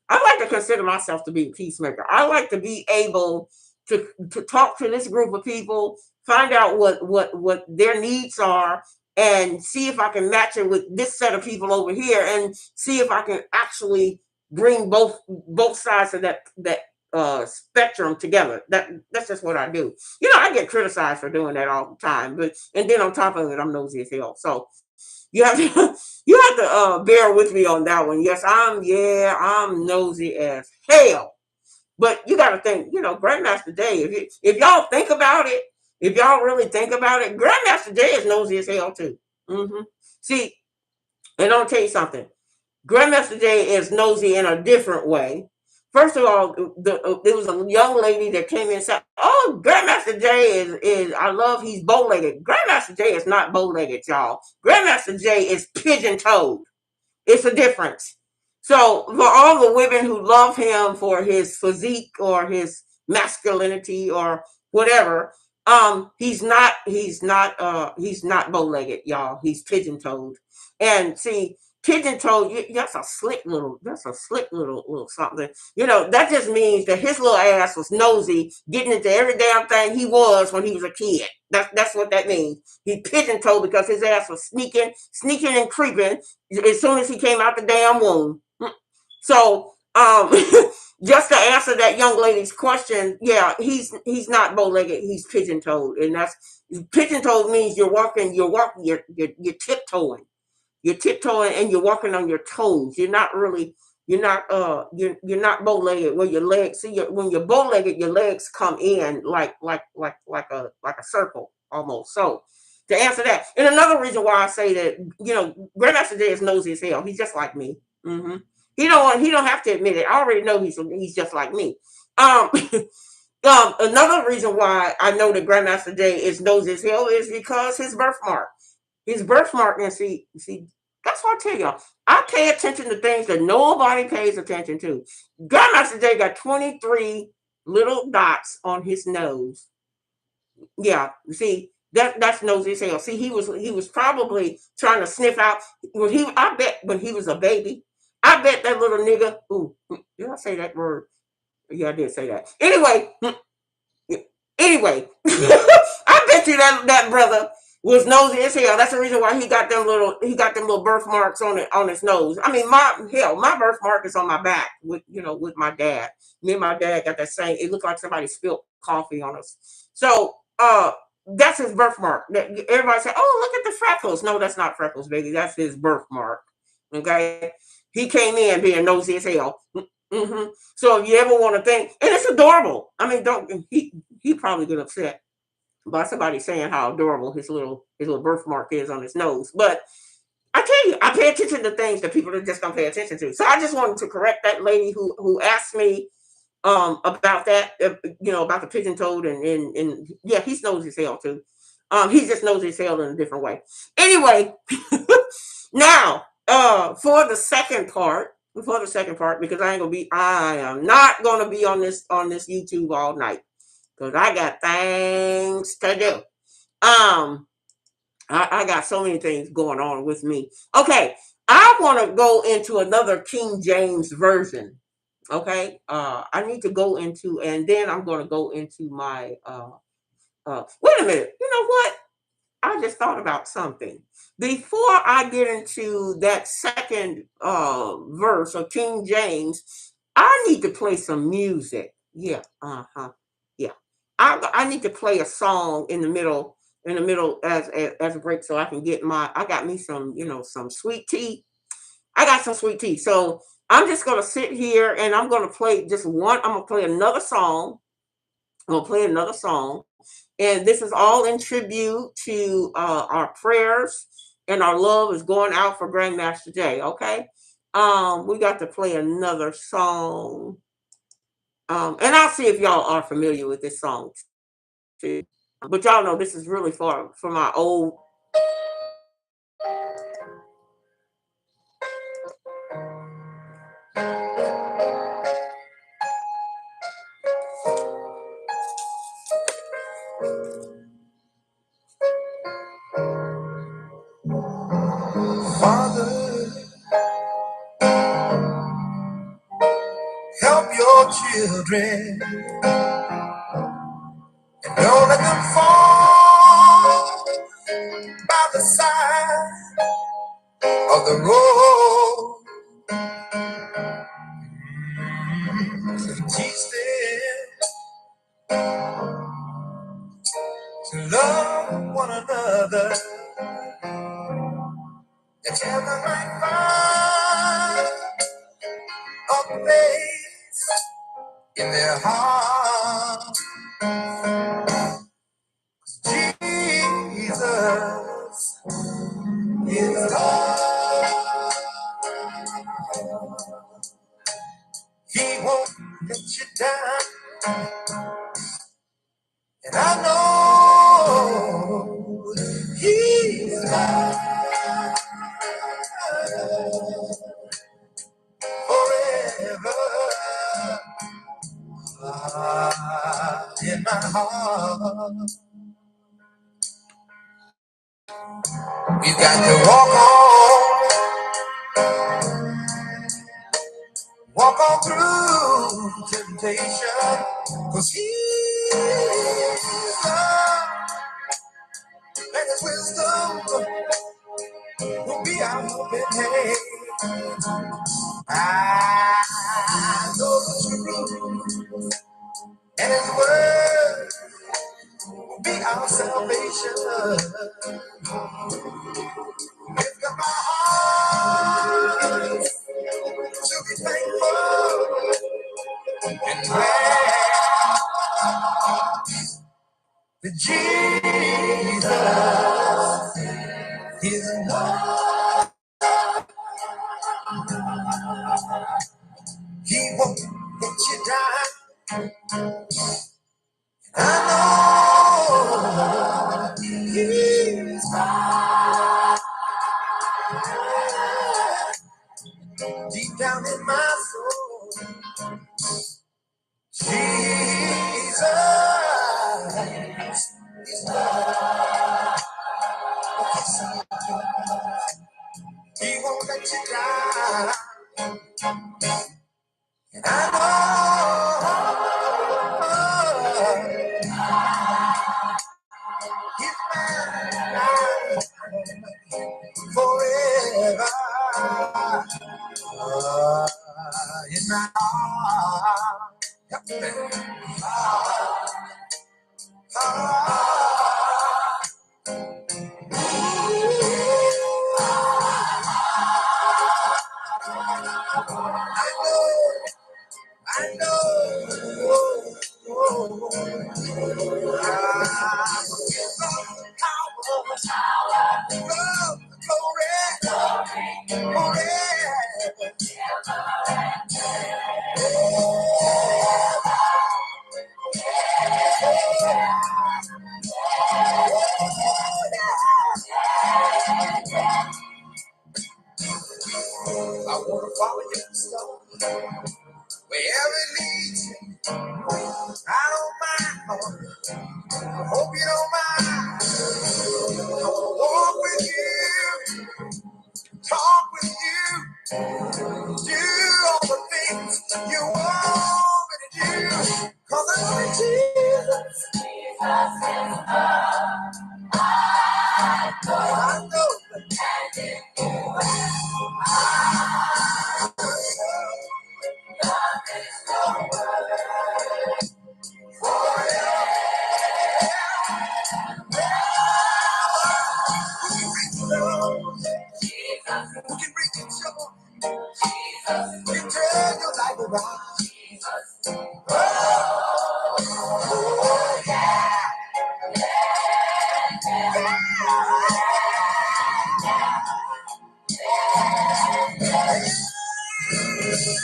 I like to consider myself to be a peacemaker. I like to be able to talk to this group of people, find out what their needs are, and see if I can match it with this set of people over here, and see if I can actually bring both sides of that spectrum together. That's just what I do. I get criticized for doing that all the time, but and then on top of it, I'm nosy as hell. So you have to you have to bear with me on that one. Yes, I'm nosy as hell. But you got to think, Grandmaster Jay. If y'all think about it, if y'all really think about it, Grandmaster Jay is nosy as hell too. See, and I'll tell you something. Grandmaster Jay is nosy in a different way. first of all, there was a young lady that came in and said, "Oh, Grandmaster Jay is I love he's bow legged." Grandmaster Jay is not bow legged, y'all. Grandmaster Jay is pigeon toed. It's a difference. So for all the women who love him for his physique or his masculinity or whatever, he's not bow legged, y'all. He's pigeon toed. And see, pigeon toed, that's a slick little something. That just means that his little ass was nosy, getting into every damn thing he was when he was a kid. That's what that means. He pigeon toed because his ass was sneaking and creeping as soon as he came out the damn womb. So, just to answer that young lady's question, yeah, he's not bow legged, he's pigeon toed, and that's pigeon toed means you're tiptoeing. You're tiptoeing and you're walking on your toes. You're not bow legged where your legs when you're bow legged, your legs come in like a circle almost. So to answer that, and another reason why I say that, Grandmaster Jay is nosy as hell. He's just like me. Hmm. He don't have to admit it. I already know he's just like me. Um, another reason why I know that Grandmaster Jay is nosy as hell is because his birthmark. His birthmark, and see, that's what I tell y'all. I pay attention to things that nobody pays attention to. Grandmaster Jay got 23 little dots on his nose. Yeah, see, that's nosy as hell. See, he was probably trying to sniff out I bet when he was a baby. I bet that little nigga. Ooh, did I say that word? Yeah, I did say that. Anyway, I bet you that brother was nosy as hell. That's the reason why he got them little birthmarks on his nose. I mean, my birthmark is on my back with my dad. Me and my dad got that same. It looked like somebody spilled coffee on us. So that's his birthmark. Everybody say, "Oh, look at the freckles." No, that's not freckles, baby. That's his birthmark. Okay, he came in being nosy as hell. Mm-hmm. So if you ever want to think, and it's adorable. I mean, don't he probably get upset by somebody saying how adorable his little birthmark is on his nose. But I tell you, I pay attention to things that people just don't pay attention to. So I just wanted to correct that lady who asked me about that, about the pigeon toed and yeah, he's nosy as hell too. He just nosy as hell in a different way. Anyway, now because I am not gonna be on this YouTube all night because I got things to do. I got so many things going on with me. Okay, I want to go into another King James version. Okay, I need to go into, and then I'm going to go into my. Wait a minute. You know what? I just thought about something. Before I get into that second verse of King James, I need to play some music. Yeah, yeah. I need to play a song in the middle as a break so I can get I got me some sweet tea. I got some sweet tea. So I'm just gonna sit here and I'm gonna play just one. I'm gonna play another song. And this is all in tribute to our prayers and our love is going out for Grandmaster Jay. Okay, we got to play another song, and I'll see if y'all are familiar with this song too. But y'all know this is really for my old. Father, help your children and don't let them fall by the side of the road. Teach them to love one another and tell them I find a place in their heart. Jesus is God. He won't my heart. You got to walk on through temptation, 'cause His love and His wisdom will be our helping hand. I know the truth, and His word will be our salvation. Lift up my heart to be thankful and glad that Jesus is Lord. He won't let you down. I know He's deep down in my soul. Jesus is Lord. He won't let you down. I know He's mine forever. In my heart. Help me. I know. Love, glory, forever. I want to follow your steps wherever it leads you. I don't mind, Lord. I hope you don't mind. I want to walk with you, talk with you, do all the things you want me to do. 'Cause I know Jesus. I know. Who can bring you joy? Who can turn your life around?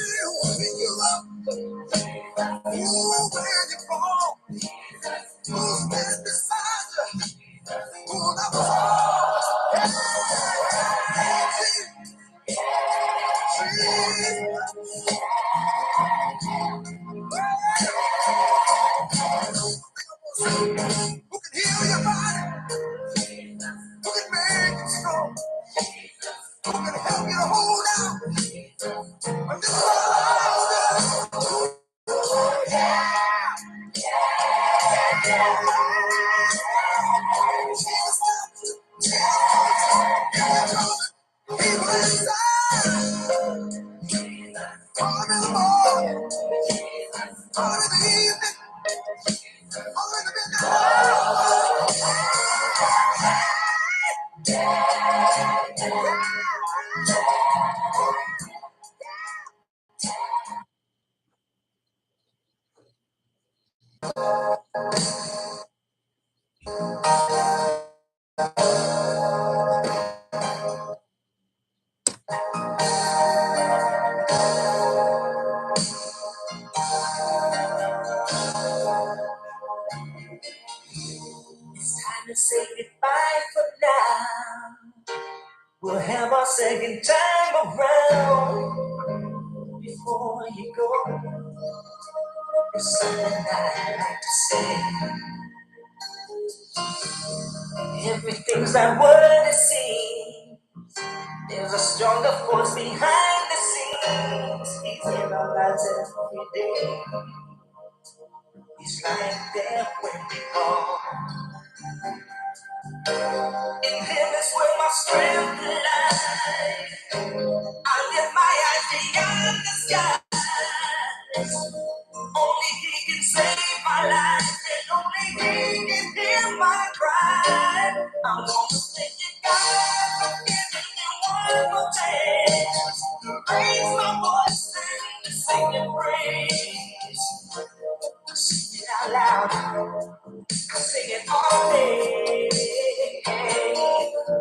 Who will pick you up? Who will when you fall? Who will stand beside you? Who will never fall? Who can heal your body? Who can make you strong? Who can help you to hold out until people inside? All in the morning, all in the evening, all in the It's time to say goodbye for now. We'll have our second time around before you go. There's something I like to say. Everything's not what it seems. There's a stronger force behind the scenes. He's in our lives every day. He's right there when we call. In him is where my strength lies. I lift my eyes beyond the skies. Only he can save my life, and only he can hear my cry. I want to thank you, God, for giving me one more chance to raise my voice and to sing your praise. I sing it out loud, I sing it all day.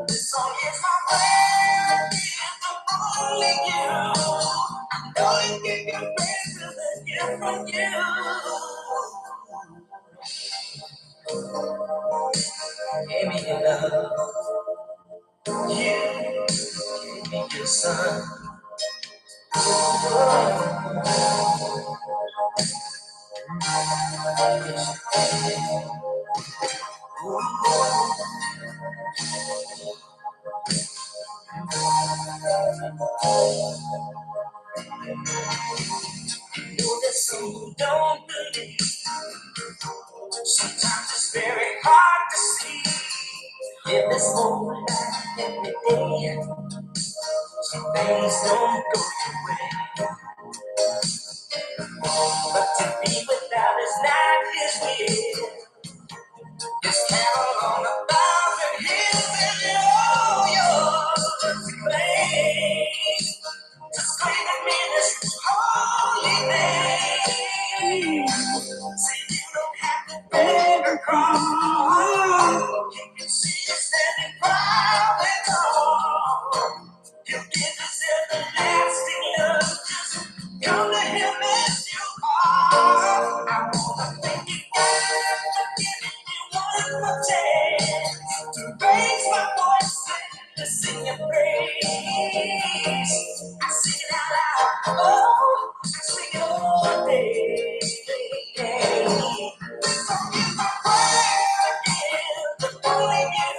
This song is my prayer, it's only you. Don't get your better than gift from you. Give me your love. You gave me your son. You know that some who don't believe. Sometimes it's very hard to see. In this whole life every day, some things don't go your way. But to be without is not his will. Just cattle on a thousand hills and all yours to claim. Just claim him in his holy name. Say you don't have to beg or crawl. You can see us standing proud and tall. You give us everlasting love. Just come to him as you are. I wanna thank you, God, for giving me one more chance to raise my voice and to sing your praise. I sing it out loud, oh, I sing it all day. So give my prayer again to only you.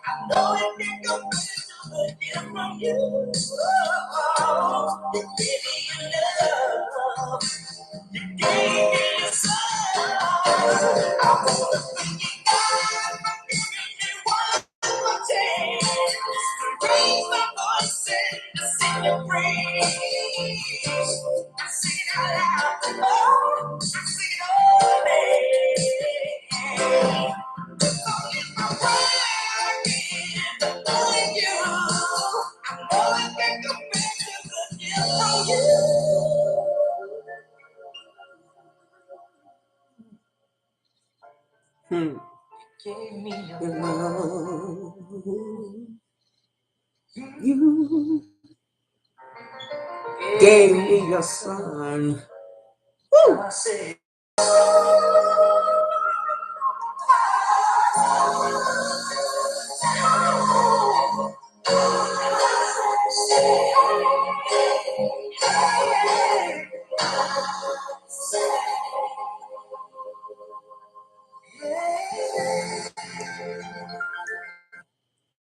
I know it can go better, but give from you. Oh, you give me your love. You gave me your son. I wanna thank you, God, for giving me one more chance to raise my voice and to sing your praise. I sing it out loud, oh, I sing it all day. So if my prayer again, only you, I know it can go better than you from you. Gave me your love. You gave me your son. Woo! I say,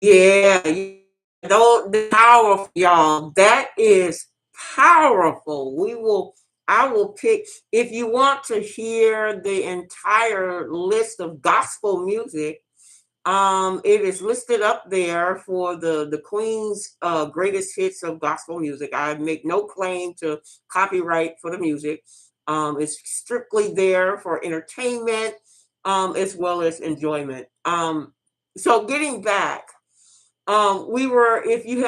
Yeah, don't powerful, y'all. That is powerful. I will pick if you want to hear the entire list of gospel music. It is listed up there for the Queen's greatest hits of gospel music. I make no claim to copyright for the music. It's strictly there for entertainment, as well as enjoyment. So getting back, we were if you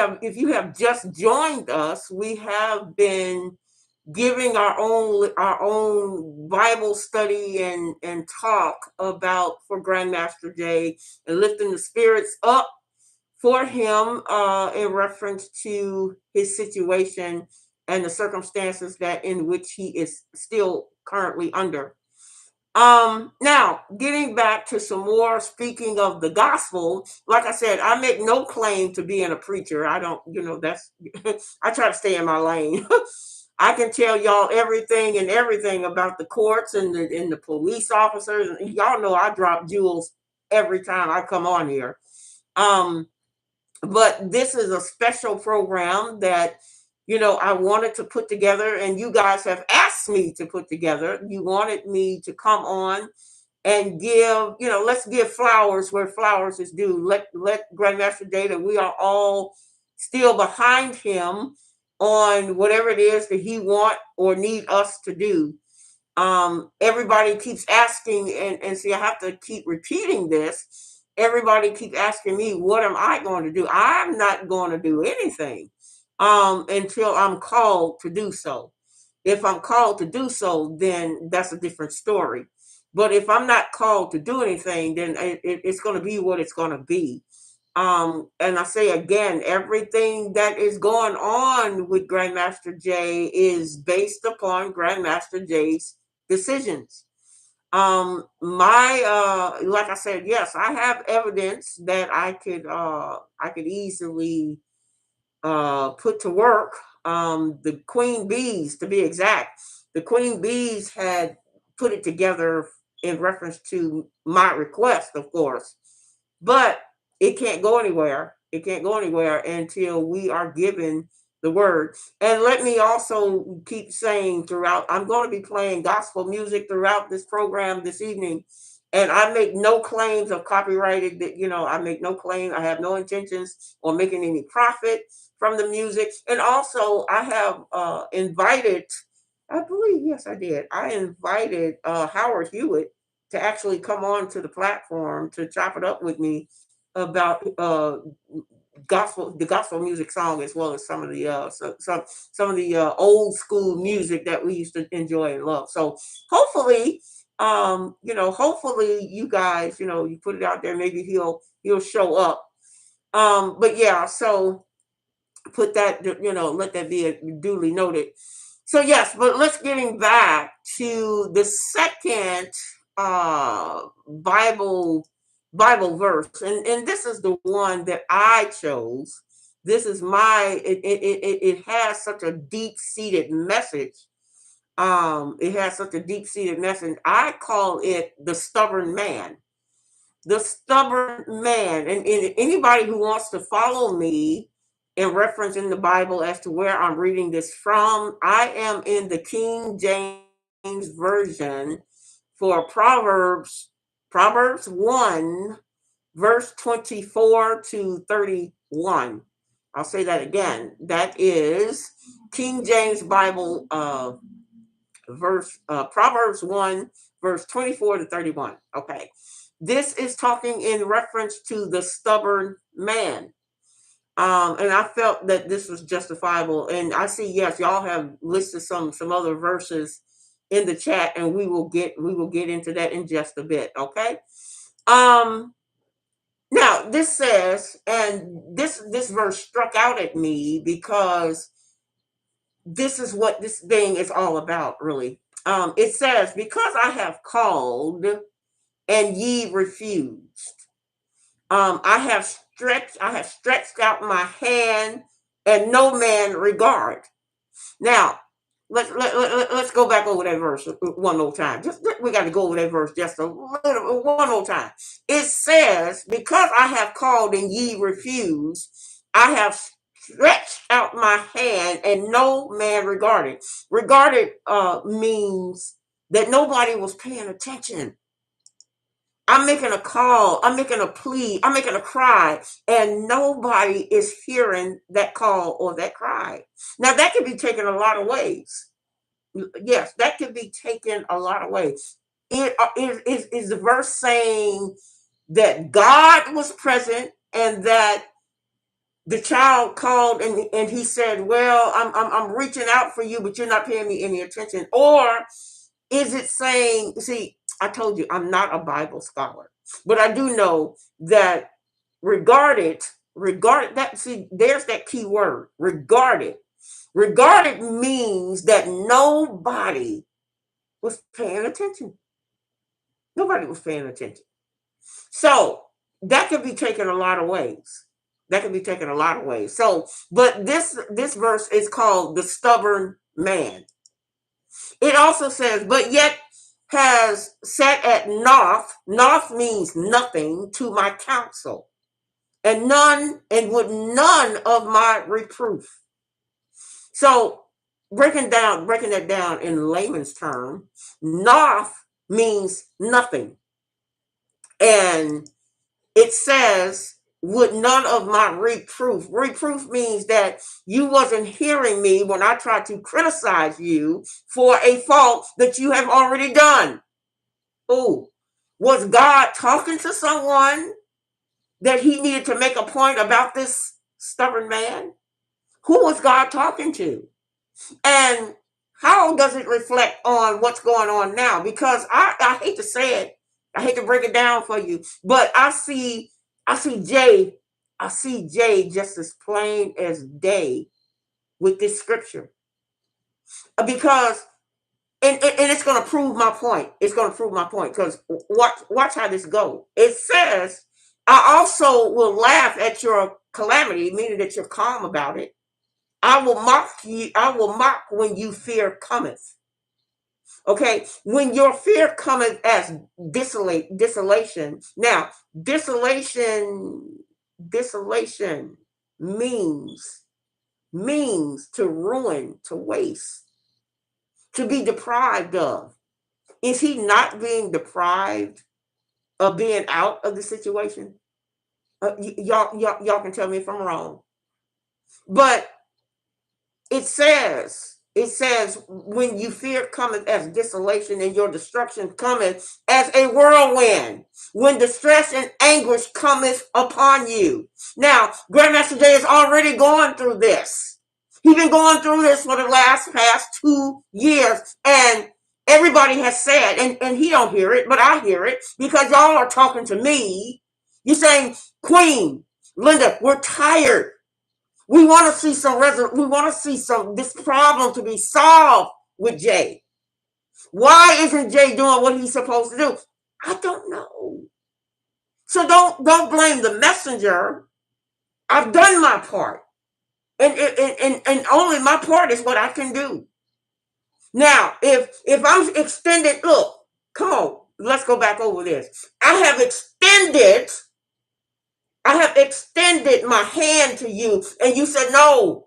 have just joined us, we have been giving our own Bible study and talk about for Grandmaster Jay and lifting the spirits up for him in reference to his situation and the circumstances that in which he is still currently under. Now getting back to some more speaking of the gospel, like I said, I make no claim to being a preacher. I don't, that's I try to stay in my lane. I can tell y'all everything about the courts and the police officers. Y'all know I drop jewels every time I come on here. Um, but this is a special program that I wanted to put together, and you guys have asked me to put together. You wanted me to come on and give, let's give flowers where flowers is due. Let Grandmaster Data, we are all still behind him on whatever it is that he want or need us to do. Everybody keeps asking, and see, I have to keep repeating this. Everybody keeps asking me, what am I going to do? I'm not going to do anything until I'm called to do so. If I'm called to do so, then that's a different story. But if I'm not called to do anything, then it's going to be what it's going to be. And I say again, everything that is going on with Grandmaster Jay is based upon Grandmaster Jay's decisions. My like I said, yes, I have evidence that I could easily put to work. The Queen Bees, to be exact, the Queen Bees had put it together in reference to my request, of course, but it can't go anywhere. It can't go anywhere until we are given the word. And let me also keep saying throughout, I'm going to be playing gospel music throughout this program this evening. And I make no claims of copyrighted that, I make no claim. I have no intentions on making any profit from the music. And also I have invited, I believe, yes, I did. I invited Howard Hewitt to actually come on to the platform to chop it up with me about the gospel music song, as well as some of the some of the old school music that we used to enjoy and love. So hopefully, hopefully you guys, you put it out there, maybe he'll show up. But yeah, so put that, let that be duly noted. So yes, but let's getting back to the second Bible verse, and this is the one that I chose. This is it has such a deep seated message. It has such a deep seated message. I call it the stubborn man. The stubborn man, and anybody who wants to follow me in reference in the Bible as to where I'm reading this from, I am in the King James Version for Proverbs 1, verse 24 to 31. I'll say that again. That is King James Bible Proverbs 1, verse 24 to 31. Okay. This is talking in reference to the stubborn man. And I felt that this was justifiable. And I see, yes, y'all have listed some other verses in the chat, and we will get into that in just a bit. Okay. Um, Now this says, and this verse struck out at me because this is what this thing is all about, really. It says, because I have called and ye refused. I have stretched out my hand and no man regard. Now, let's go back over that verse one more time. We got to go over that verse just a little one more time. It says, because I have called and ye refused, I have stretched out my hand and no man regarded. Regarded means that nobody was paying attention. I'm making a call, I'm making a plea, I'm making a cry, and nobody is hearing that call or that cry. Now, that can be taken a lot of ways. Yes, that can be taken a lot of ways. Is the verse saying that God was present and that the child called and he said, well, I'm reaching out for you, but you're not paying me any attention? Or is it saying, see, I told you I'm not a Bible scholar, but I do know that regarded that, see, there's that key word, regarded. Regarded means that nobody was paying attention. Nobody was paying attention. So that could be taken a lot of ways. That could be taken a lot of ways. So, but this verse is called the stubborn man. It also says, but yet has sat at naught. Naught means nothing to my counsel, and with none of my reproof. So breaking that down in layman's term, naught means nothing. And it says, with none of my reproof. Reproof means that you wasn't hearing me when I tried to criticize you for a fault that you have already done. Oh, was God talking to someone that he needed to make a point about this stubborn man? Who was God talking to? And how does it reflect on what's going on now? Because I hate to say it, I hate to break it down for you, but I see Jay just as plain as day with this scripture. Because and it's going to prove my point. It's going to prove my point because watch how this goes. It says, I also will laugh at your calamity, meaning that you're calm about it. I will mock you. I will mock when you fear cometh. Okay, when your fear cometh as desolation. Now, desolation means to ruin, to waste, to be deprived of. Is he not being deprived of being out of the situation? Y'all can tell me if I'm wrong, but it says when you fear cometh as desolation and your destruction cometh as a whirlwind, when distress and anguish cometh upon you. Now, Grandmaster Jay is already going through this. He's been going through this for the past 2 years, and everybody has said, and he don't hear it, but I hear it, because y'all are talking to me. You're saying, Queen Linda, we're tired. We want to see this problem to be solved with Jay. Why isn't Jay doing what he's supposed to do? I don't know. So don't blame the messenger. I've done my part. And only my part is what I can do. Now, if I'm extended, look, come on, let's go back over this. I have extended my hand to you, and you said, no,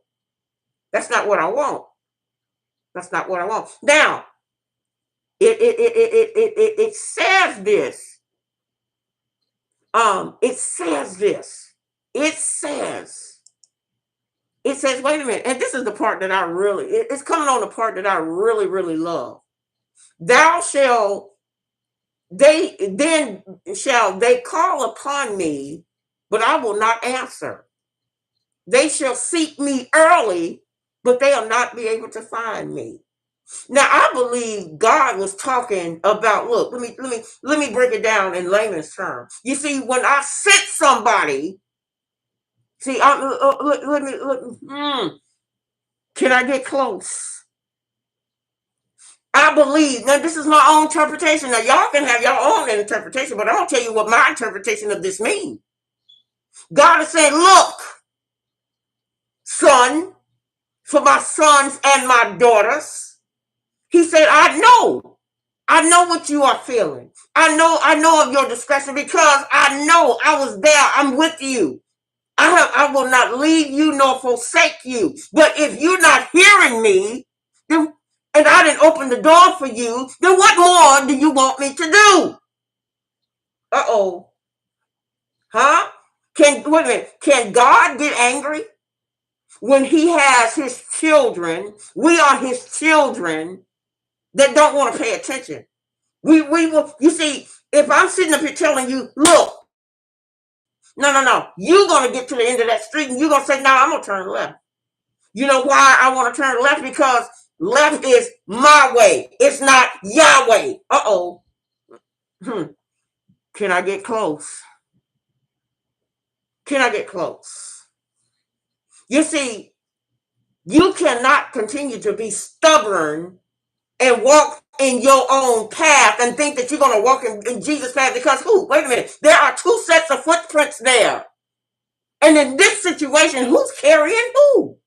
that's not what I want. That's not what I want. Now, it says this. It says this. It says, wait a minute, and this is the part that it's coming on the part that I really, really love. Then shall they call upon me, but I will not answer. They shall seek me early, but they'll not be able to find me. Now, I believe God was talking about, look, let me break it down in layman's terms. You see, when I sent somebody, can I get close? I believe, now this is my own interpretation. Now, y'all can have your own interpretation, but I'm going to tell you what my interpretation of this means. God is saying, look, son, for my sons and my daughters, he said, I know what you are feeling. I know of your discretion because I know I was there. I'm with you. I will not leave you nor forsake you. But if you're not hearing me, then, and I didn't open the door for you, then what more do you want me to do? Uh-oh. Huh? Wait a minute. Can God get angry when he has his children? We are his children that don't want to pay attention. We will, you see, if I'm sitting up here telling you, look, no, you're going to get to the end of that street and you're going to say, no, I'm going to turn left. You know why I want to turn left? Because left is my way. It's not Yahweh. Uh-oh. Can I get close? Can I get close? You see, you cannot continue to be stubborn and walk in your own path and think that you're going to walk in Jesus' path because who? Wait a minute. There are 2 sets of footprints there. And in this situation, who's carrying who?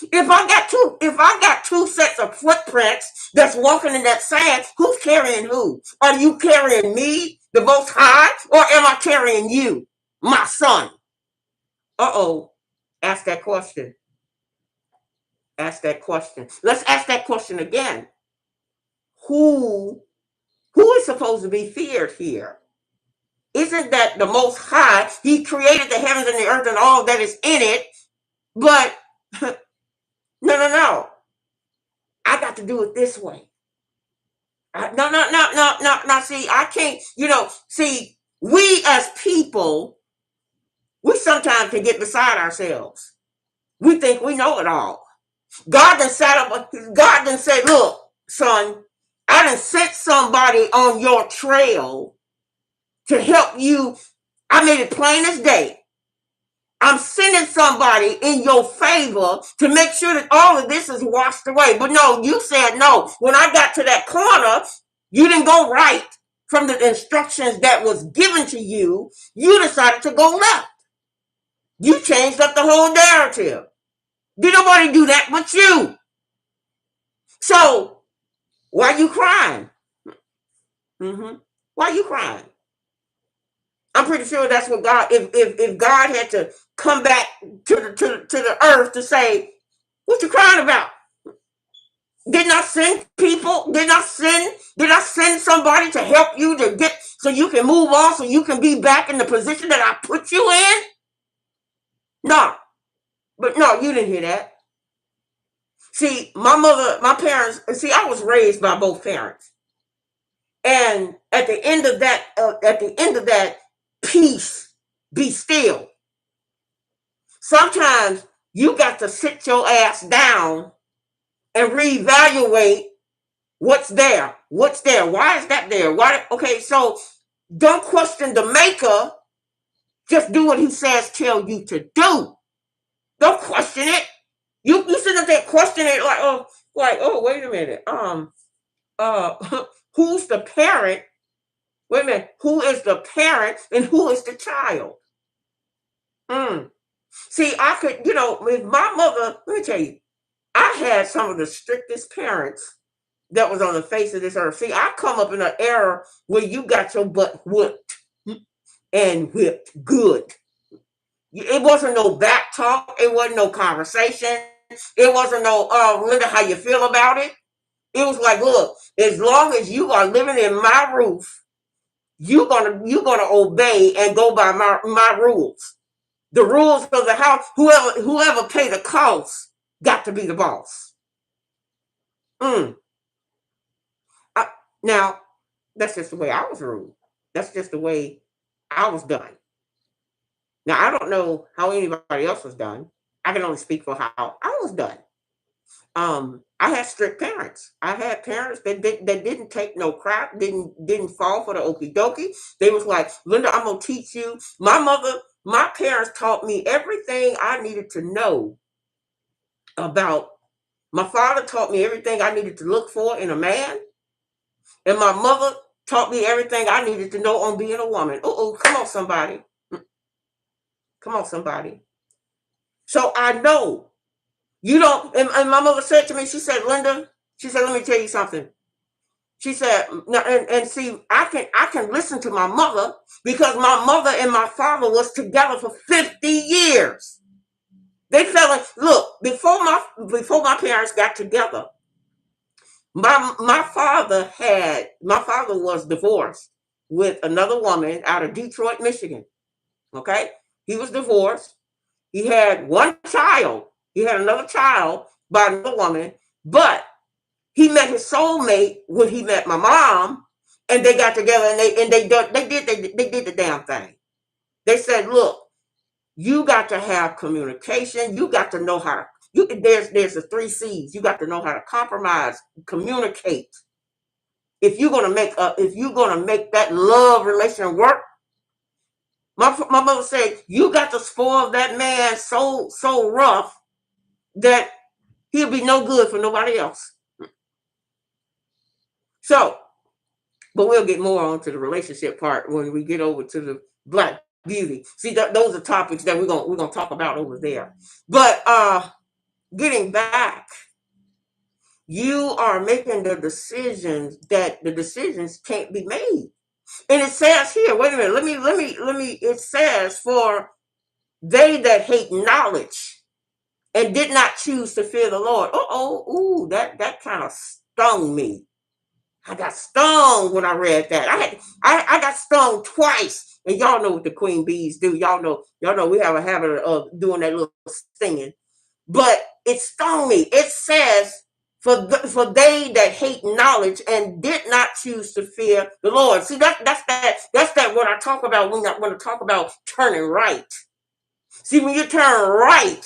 If I got two sets of footprints that's walking in that sand, who's carrying who? Are you carrying me, the Most High, or am I carrying you, my son? Uh-oh. Ask that question. Ask that question. Let's ask that question again. Who who is supposed to be feared here? Isn't that the Most High? He created the heavens and the earth and all that is in it. But no, no, no. I got to do it this way. No, no, no, no, no, no. See, I can't, see, we as people, we sometimes can get beside ourselves. We think we know it all. God done said, look, son, I done sent somebody on your trail to help you. I made it plain as day. I'm sending somebody in your favor to make sure that all of this is washed away. But no, you said no. When I got to that corner, you didn't go right from the instructions that was given to you. You decided to go left. You changed up the whole narrative. Did nobody do that but you? So why are you crying? Why are you crying? I'm pretty sure that's what God. If God had to come back to the earth to say, "What you crying about? Didn't I send people? Did I send somebody to help you to get so you can move on, so you can be back in the position that I put you in?" No, but no, you didn't hear that. See, my parents. See, I was raised by both parents, and at the end of that, peace, be still. Sometimes you got to sit your ass down and reevaluate what's there. What's there? Why is that there? Why? Okay, so don't question the maker. Just do what he says tell you to do. Don't question it. You sit up there questioning it like, oh, wait a minute. Who's the parent? Wait a minute. Who is the parent and who is the child? See, I could, with my mother, let me tell you, I had some of the strictest parents that was on the face of this earth. See, I come up in an era where you got your butt whipped and whipped good. It wasn't no back talk. It wasn't no conversation. It wasn't no, Linda, how you feel about it? It was like, look, as long as you are living in my roof, you're gonna obey and go by my rules. The rules of the house. Whoever pay the cost got to be the boss. Mm. Now, that's just the way I was ruled. That's just the way I was done. Now, I don't know how anybody else was done. I can only speak for how I was done. I had strict parents. I had parents that didn't take no crap, didn't fall for the okie dokie. They was like, Linda, I'm gonna teach you. My parents taught me everything I needed to know about. My father taught me everything I needed to look for in a man, and my mother taught me everything I needed to know on being a woman. Oh, come on, somebody. Come on, somebody. So I know you don't. And my mother said to me, she said, Linda, she said, let me tell you something. She said, no, and see, I can listen to my mother because my mother and my father was together for 50 years. They fell in. Look, before my parents got together, my father was divorced with another woman out of Detroit, Michigan. Okay, he was divorced. He had one child. He had another child by another woman, but he met his soulmate when he met my mom, and they got together and they did the damn thing. They said, "Look, you got to have communication. You got to know how to. There's the three C's. You got to know how to compromise, communicate. If you're gonna make that love relation work." My mother said, "You got to spoil that man so rough that he'll be no good for nobody else." So, but we'll get more onto the relationship part when we get over to the Black Beauty. See, those are topics that we're gonna talk about over there. But getting back, you are making the decisions that the decisions can't be made. And it says here, wait a minute, let me, it says, for they that hate knowledge and did not choose to fear the Lord. Ooh, that kind of stung me. I got stung when I read that. I got stung twice. And y'all know what the queen bees do. Y'all know we have a habit of doing that little stinging. But it stung me. It says, for they that hate knowledge and did not choose to fear the Lord. See, that's that what I talk about when I talk about turning right. See, when you turn right,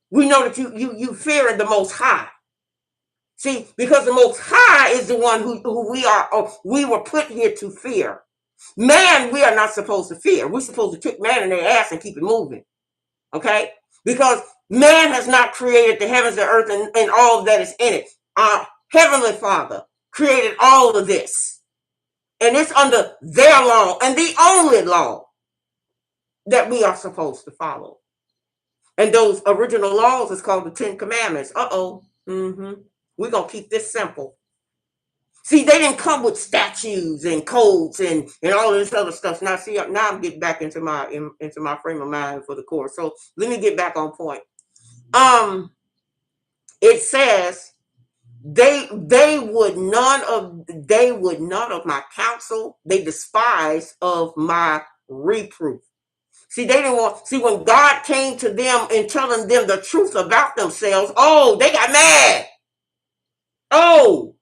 we know that you fear the Most High. See, because the Most High is the one who we were put here to fear. Man, we are not supposed to fear. We're supposed to kick man in their ass and keep it moving. Okay? Because man has not created the heavens, the earth, and all that is in it. Our Heavenly Father created all of this. And it's under their law and the only law that we are supposed to follow. And those original laws is called the Ten Commandments. We're going to keep this simple. See, they didn't come with statutes and codes and all this other stuff. Now, see, now I'm getting back into my frame of mind for the course. So let me get back on point. It says they would none of my counsel. They despised of my reproof. See, they didn't want. See, when God came to them and telling them the truth about themselves, oh, they got mad. Oh,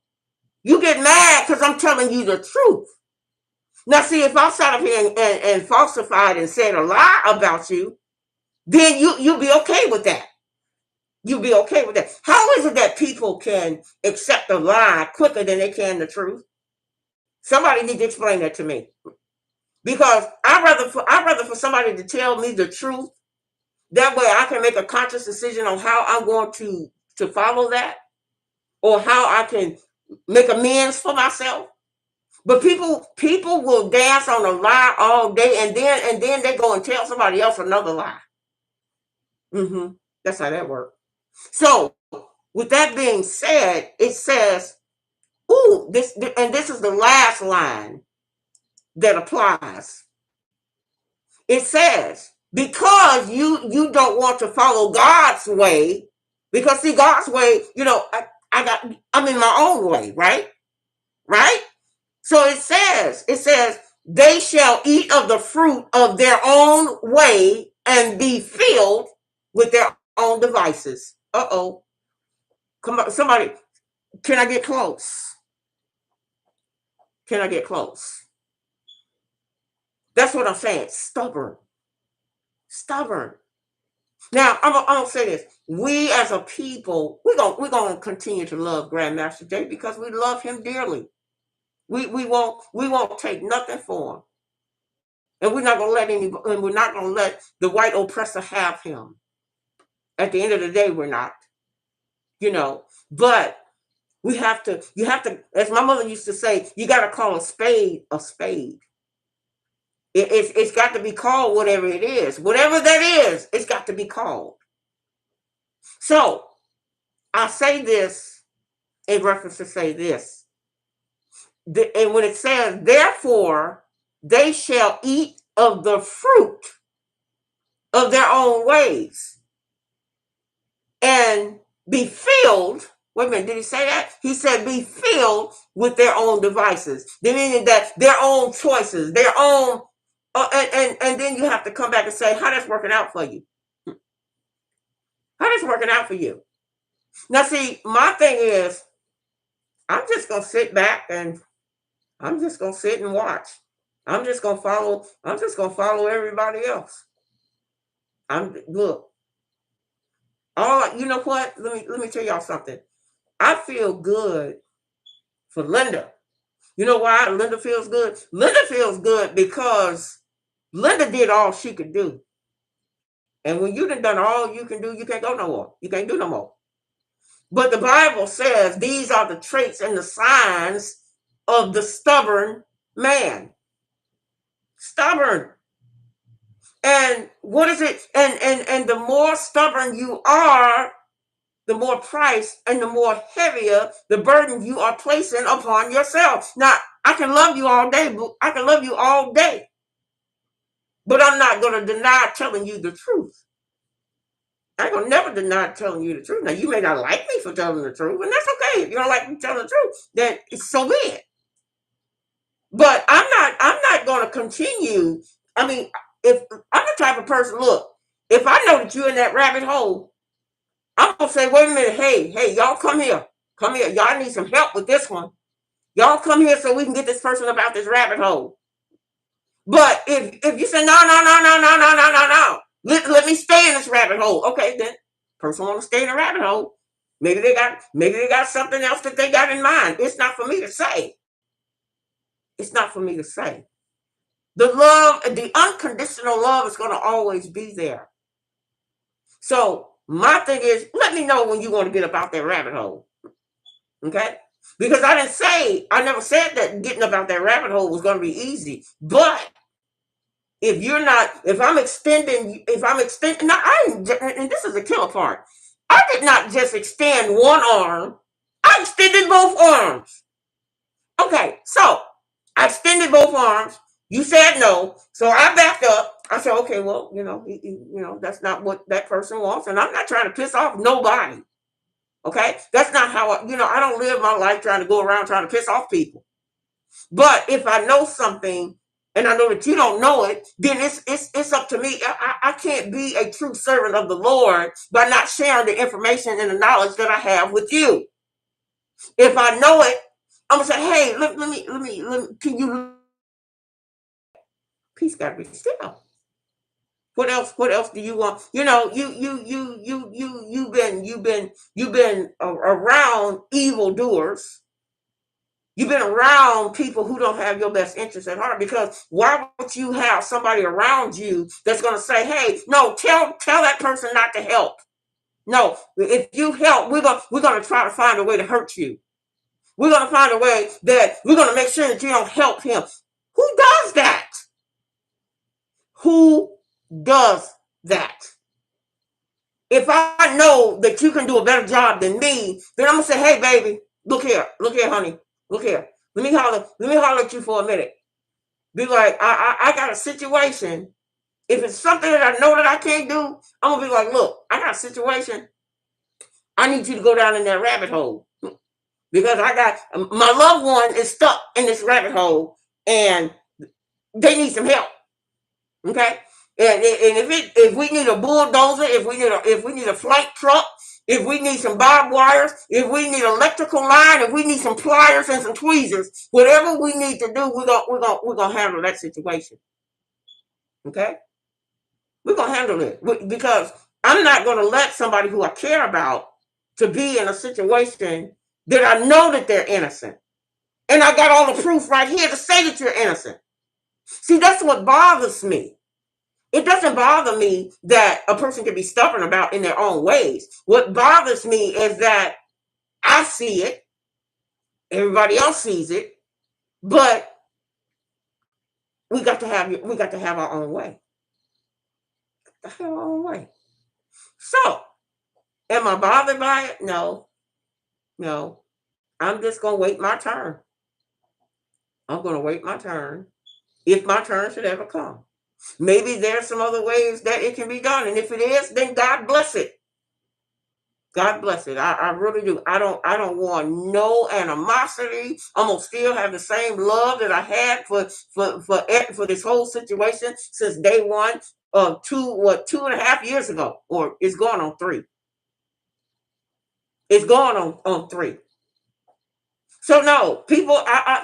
you get mad because I'm telling you the truth. Now, see, if I sat up here and falsified and said a lie about you, then you'll be okay with that. You'll be okay with that. How is it that people can accept a lie quicker than they can the truth? Somebody needs to explain that to me. Because I'd rather for somebody to tell me the truth. That way I can make a conscious decision on how I'm going to follow that, or how I can make amends for myself. But people will dance on a lie all day, and then they go and tell somebody else another lie. That's how that works. So, with that being said, it says, "Ooh, this is the last line that applies." It says, because you don't want to follow God's way, because see, God's way, I'm in my own way, right? Right? So it says, they shall eat of the fruit of their own way and be filled with their own devices. Come on, somebody, can I get close? Can I get close? That's what I'm saying. Stubborn. Now, I'm gonna say this: we as a people, we're gonna continue to love Grandmaster Jay because we love him dearly. We won't take nothing for him, and we're not gonna let the white oppressor have him. At the end of the day, we're not, But you have to, as my mother used to say, you got to call a spade a spade. It's got to be called whatever it is. Whatever that is, it's got to be called. So, I say this in reference to say this. And when it says, therefore, they shall eat of the fruit of their own ways and be filled. Wait a minute, did he say that? He said, be filled with their own devices. Meaning that their own choices, their own, and then you have to come back and say, how that's working out for you. How that's working out for you. Now, see, my thing is, I'm just going to sit back and I'm just going to sit and watch. I'm just going to follow everybody else. Look. You know what? Let me tell y'all something. I feel good for Linda. You know why Linda feels good? Linda feels good because Linda did all she could do. And when you done all you can do, you can't go no more. You can't do no more. But the Bible says these are the traits and the signs of the stubborn man. Stubborn. And what is it? And the more stubborn you are, the more price and the more heavier the burden you are placing upon yourself. Now, I can love you all day, but I can love you all day, but I'm not going to deny telling you the truth. I ain't gonna never deny telling you the truth. Now, you may not like me for telling the truth, and that's okay. If you don't like me telling the truth, then it's so be it. But I'm not gonna continue. I mean, if I'm the type of person, look, if I know that you're in that rabbit hole, I'm gonna say, wait a minute, hey, y'all come here. Come here. Y'all need some help with this one. Y'all come here so we can get this person up out this rabbit hole. But if you say no, let me stay in this rabbit hole. Okay, then person want to stay in the rabbit hole. Maybe they got something else that they got in mind. It's not for me to say. It's not for me to say. The love, the unconditional love is going to always be there. So my thing is, let me know when you want to get up out that rabbit hole. Okay? Because I never said that getting up out that rabbit hole was going to be easy. But if I'm extending, now and this is the killer part. I did not just extend one arm. I extended both arms. Okay, so I extended both arms. You said no, so I backed up. I said, okay, well, that's not what that person wants, and I'm not trying to piss off nobody. Okay, that's not how I don't live my life trying to go around trying to piss off people. But if I know something and I know that you don't know it, then it's up to me. I can't be a true servant of the Lord by not sharing the information and the knowledge that I have with you. If I know it, I'm gonna say, hey, let me, can you? Peace gotta be still. What else? What else do you want? You've been around evildoers. You've been around people who don't have your best interest at heart, because why would you have somebody around you that's going to say, hey, no, tell that person not to help. No, if you help, we're going to try to find a way to hurt you. We're going to find a way that we're going to make sure that you don't help him. Who does that? Who does that? If I know that you can do a better job than me, then I'm going to say, hey, baby, look here, honey, look here. Let me holler at you for a minute. Be like, I got a situation. If it's something that I know that I can't do, I'm gonna be like, look, I got a situation. I need you to go down in that rabbit hole, because I got my loved one is stuck in this rabbit hole and they need some help. Okay, and if we need a bulldozer, if we need a flight truck, if we need some barbed wires, if we need electrical line, if we need some pliers and some tweezers, whatever we need to do, we're gonna handle that situation. Okay, we're gonna handle it because I'm not gonna let somebody who I care about to be in a situation that I know that they're innocent, and I got all the proof right here to say that you're innocent. See, that's what bothers me. It doesn't bother me that a person can be stubborn about in their own ways. What bothers me is that I see it, everybody else sees it, but we got to have our own way. Have our own way. So, am I bothered by it? No, no. I'm just gonna wait my turn. I'm gonna wait my turn if my turn should ever come. Maybe there's some other ways that it can be done, and if it is, then God bless it. God bless it. I really do. I don't want no animosity. I'm gonna still have the same love that I had for this whole situation since day one. 2.5 years ago, or it's going on 3. It's going on 3. So no, people,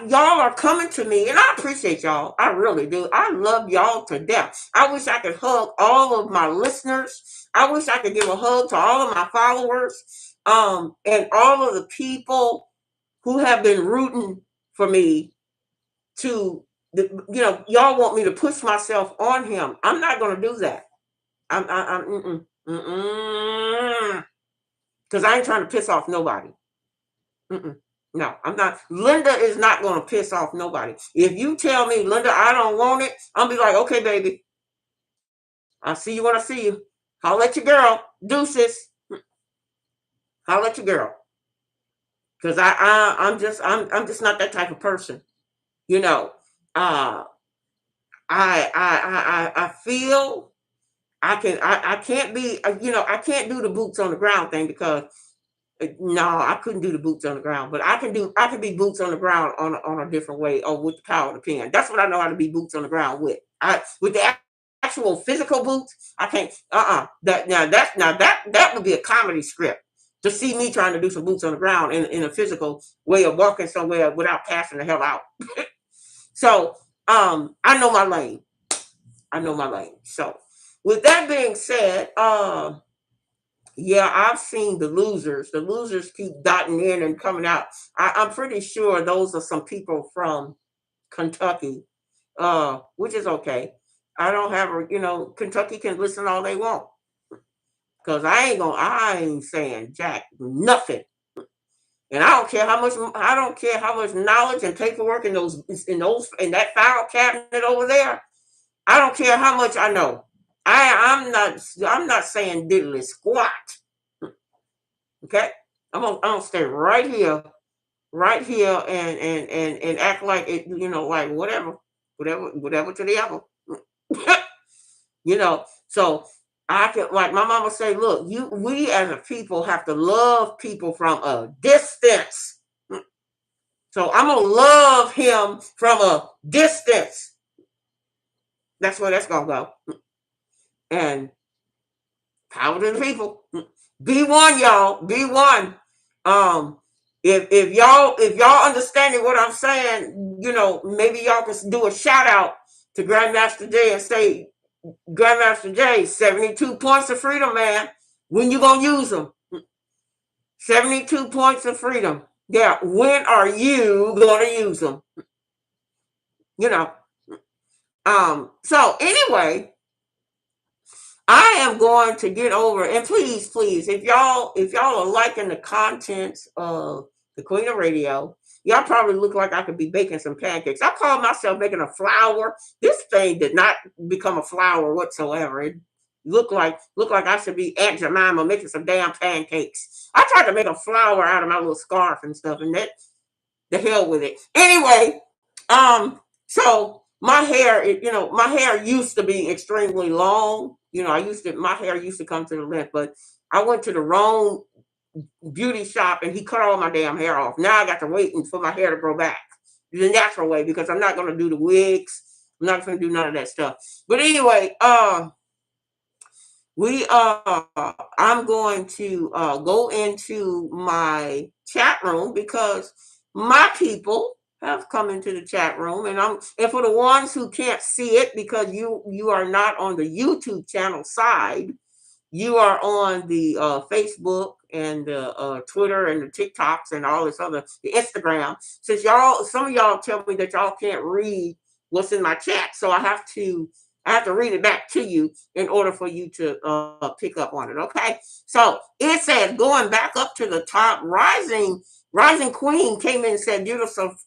y'all are coming to me, and I appreciate y'all. I really do. I love y'all to death. I wish I could hug all of my listeners. I wish I could give a hug to all of my followers, and all of the people who have been rooting for me to, y'all want me to push myself on him. I'm not going to do that. Because I ain't trying to piss off nobody. No, I'm not. Linda is not going to piss off nobody. If you tell me, Linda, I don't want it, I'll be like, okay, baby. I'll see you when I see you. I'll let your girl. Deuces. holler at your girl, because I'm just not that type of person. You know, uh, I feel I can't be I can't do the boots on the ground thing because no, I couldn't do the boots on the ground, but I can be boots on the ground on a different way or with the power of the pen. That's what I know how to be boots on the ground with. I with the actual physical boots, I can't. That would be a comedy script to see me trying to do some boots on the ground in a physical way of walking somewhere without passing the hell out. So I know my lane. I know my lane. So with that being said, yeah, I've seen the losers. The losers keep dotting in and coming out. I'm pretty sure those are some people from Kentucky, which is okay. I don't have a, Kentucky can listen all they want because I ain't saying jack nothing. And I don't care how much knowledge and paperwork in that file cabinet over there. I don't care how much I know. I'm not saying diddly squat. Okay, I'm gonna stay right here, and act like it, like whatever to the apple. So I can, like my mama say, look, we as a people have to love people from a distance. So I'm gonna love him from a distance. That's where that's gonna go. And power to the people. Be one, y'all. Be one. Um, if y'all understanding what I'm saying, maybe y'all can do a shout out to Grandmaster J and say, Grandmaster J, 72 points of freedom, man. When you gonna use them? 72 points of freedom. Yeah, when are you gonna use them? You know. So anyway, I am going to get over, and please, if y'all are liking the contents of the Queen of Radio, y'all probably look like I could be baking some pancakes. I call myself making a flour. This thing did not become a flour whatsoever. It looked like I should be Aunt Jemima making some damn pancakes. I tried to make a flour out of my little scarf and stuff, and that the hell with it. Anyway, so my hair used to be extremely long. My hair used to come to the length, but I went to the wrong beauty shop and he cut all my damn hair off. Now I got to wait for my hair to grow back the natural way because I'm not going to do the wigs. I'm not going to do none of that stuff. But anyway, I'm going to go into my chat room because my people have come into the chat room, and for the ones who can't see it because you are not on the YouTube channel side, you are on the Facebook and the Twitter and the TikToks and all this other the Instagram. Since some of y'all tell me that y'all can't read what's in my chat, so I have to read it back to you in order for you to pick up on it. Okay, so it says going back up to the top, Rising Queen came in and said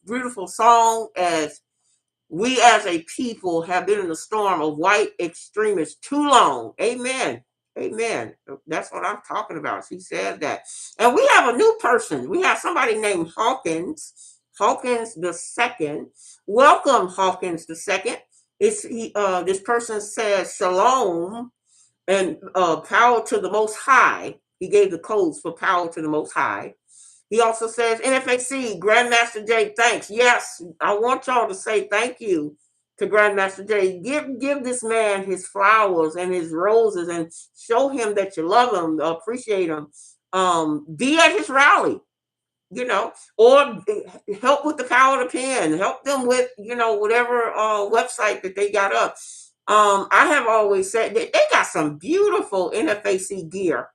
beautiful song as we as a people have been in the storm of white extremists too long. Amen. Amen. That's what I'm talking about. She said that. And we have a new person. We have somebody named Hawkins. Hawkins the second. Welcome, Hawkins the second. This person says shalom and power to the most high. He gave the codes for power to the most high. He also says, NFAC, Grandmaster J, thanks. Yes, I want y'all to say thank you to Grandmaster J. Give this man his flowers and his roses and show him that you love him, appreciate him. Be at his rally, or help with the power of the pen. Help them with, whatever website that they got up. I have always said that they got some beautiful NFAC gear.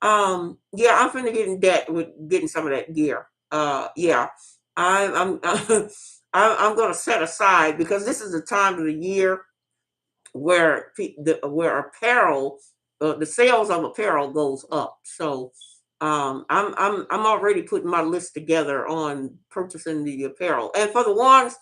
Yeah, I'm finna get in debt with getting some of that gear. Yeah, I'm I'm gonna set aside because this is the time of the year where where apparel, the sales of apparel goes up. So, I'm already putting my list together on purchasing the apparel. And for the ones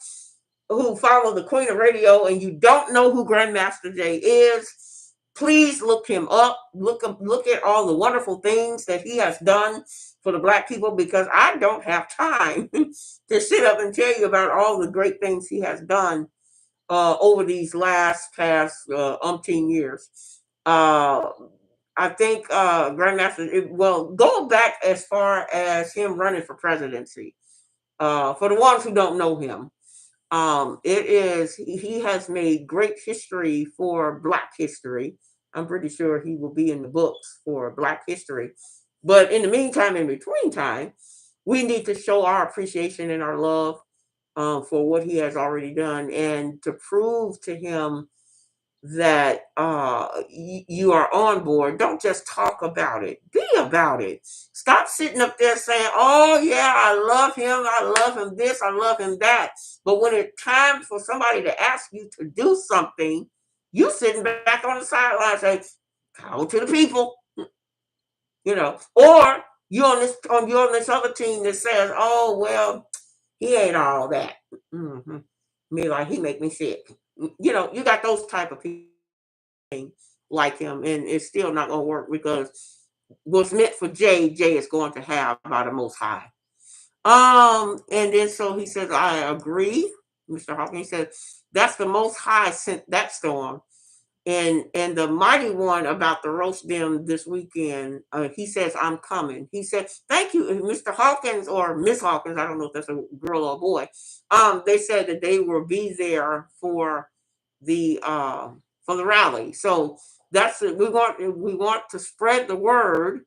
who follow the Queen of Radio and you don't know who Grandmaster J is, Please look him up. Look at all the wonderful things that he has done for the Black people, because I don't have time to sit up and tell you about all the great things he has done over these past umpteen years. Uh, I think Grandmaster. Well, go back as far as him running for presidency. For the ones who don't know him, it is he has made great history for Black history. I'm pretty sure he will be in the books for Black history. But in the meantime, in between time, we need to show our appreciation and our love for what he has already done, and to prove to him that you are on board. Don't just talk about it, be about it. Stop sitting up there saying, oh yeah, I love him this, I love him that. But when it's time for somebody to ask you to do something, you sitting back on the sideline saying, power to the people, or you're on this other team that says, oh well, he ain't all that. Mm-hmm. Me, like, he make me sick. You got those type of people like him, and it's still not going to work, because what's meant for Jay is going to have by the Most High. And then so he says, I agree. Mr. Hawkins said, that's the Most High sent that storm. And the mighty one about the roast them this weekend, he says, I'm coming. He said, thank you, Mr. Hawkins or Miss Hawkins. I don't know if that's a girl or a boy. They said that they will be there the for the rally. So that's it. We want to spread the word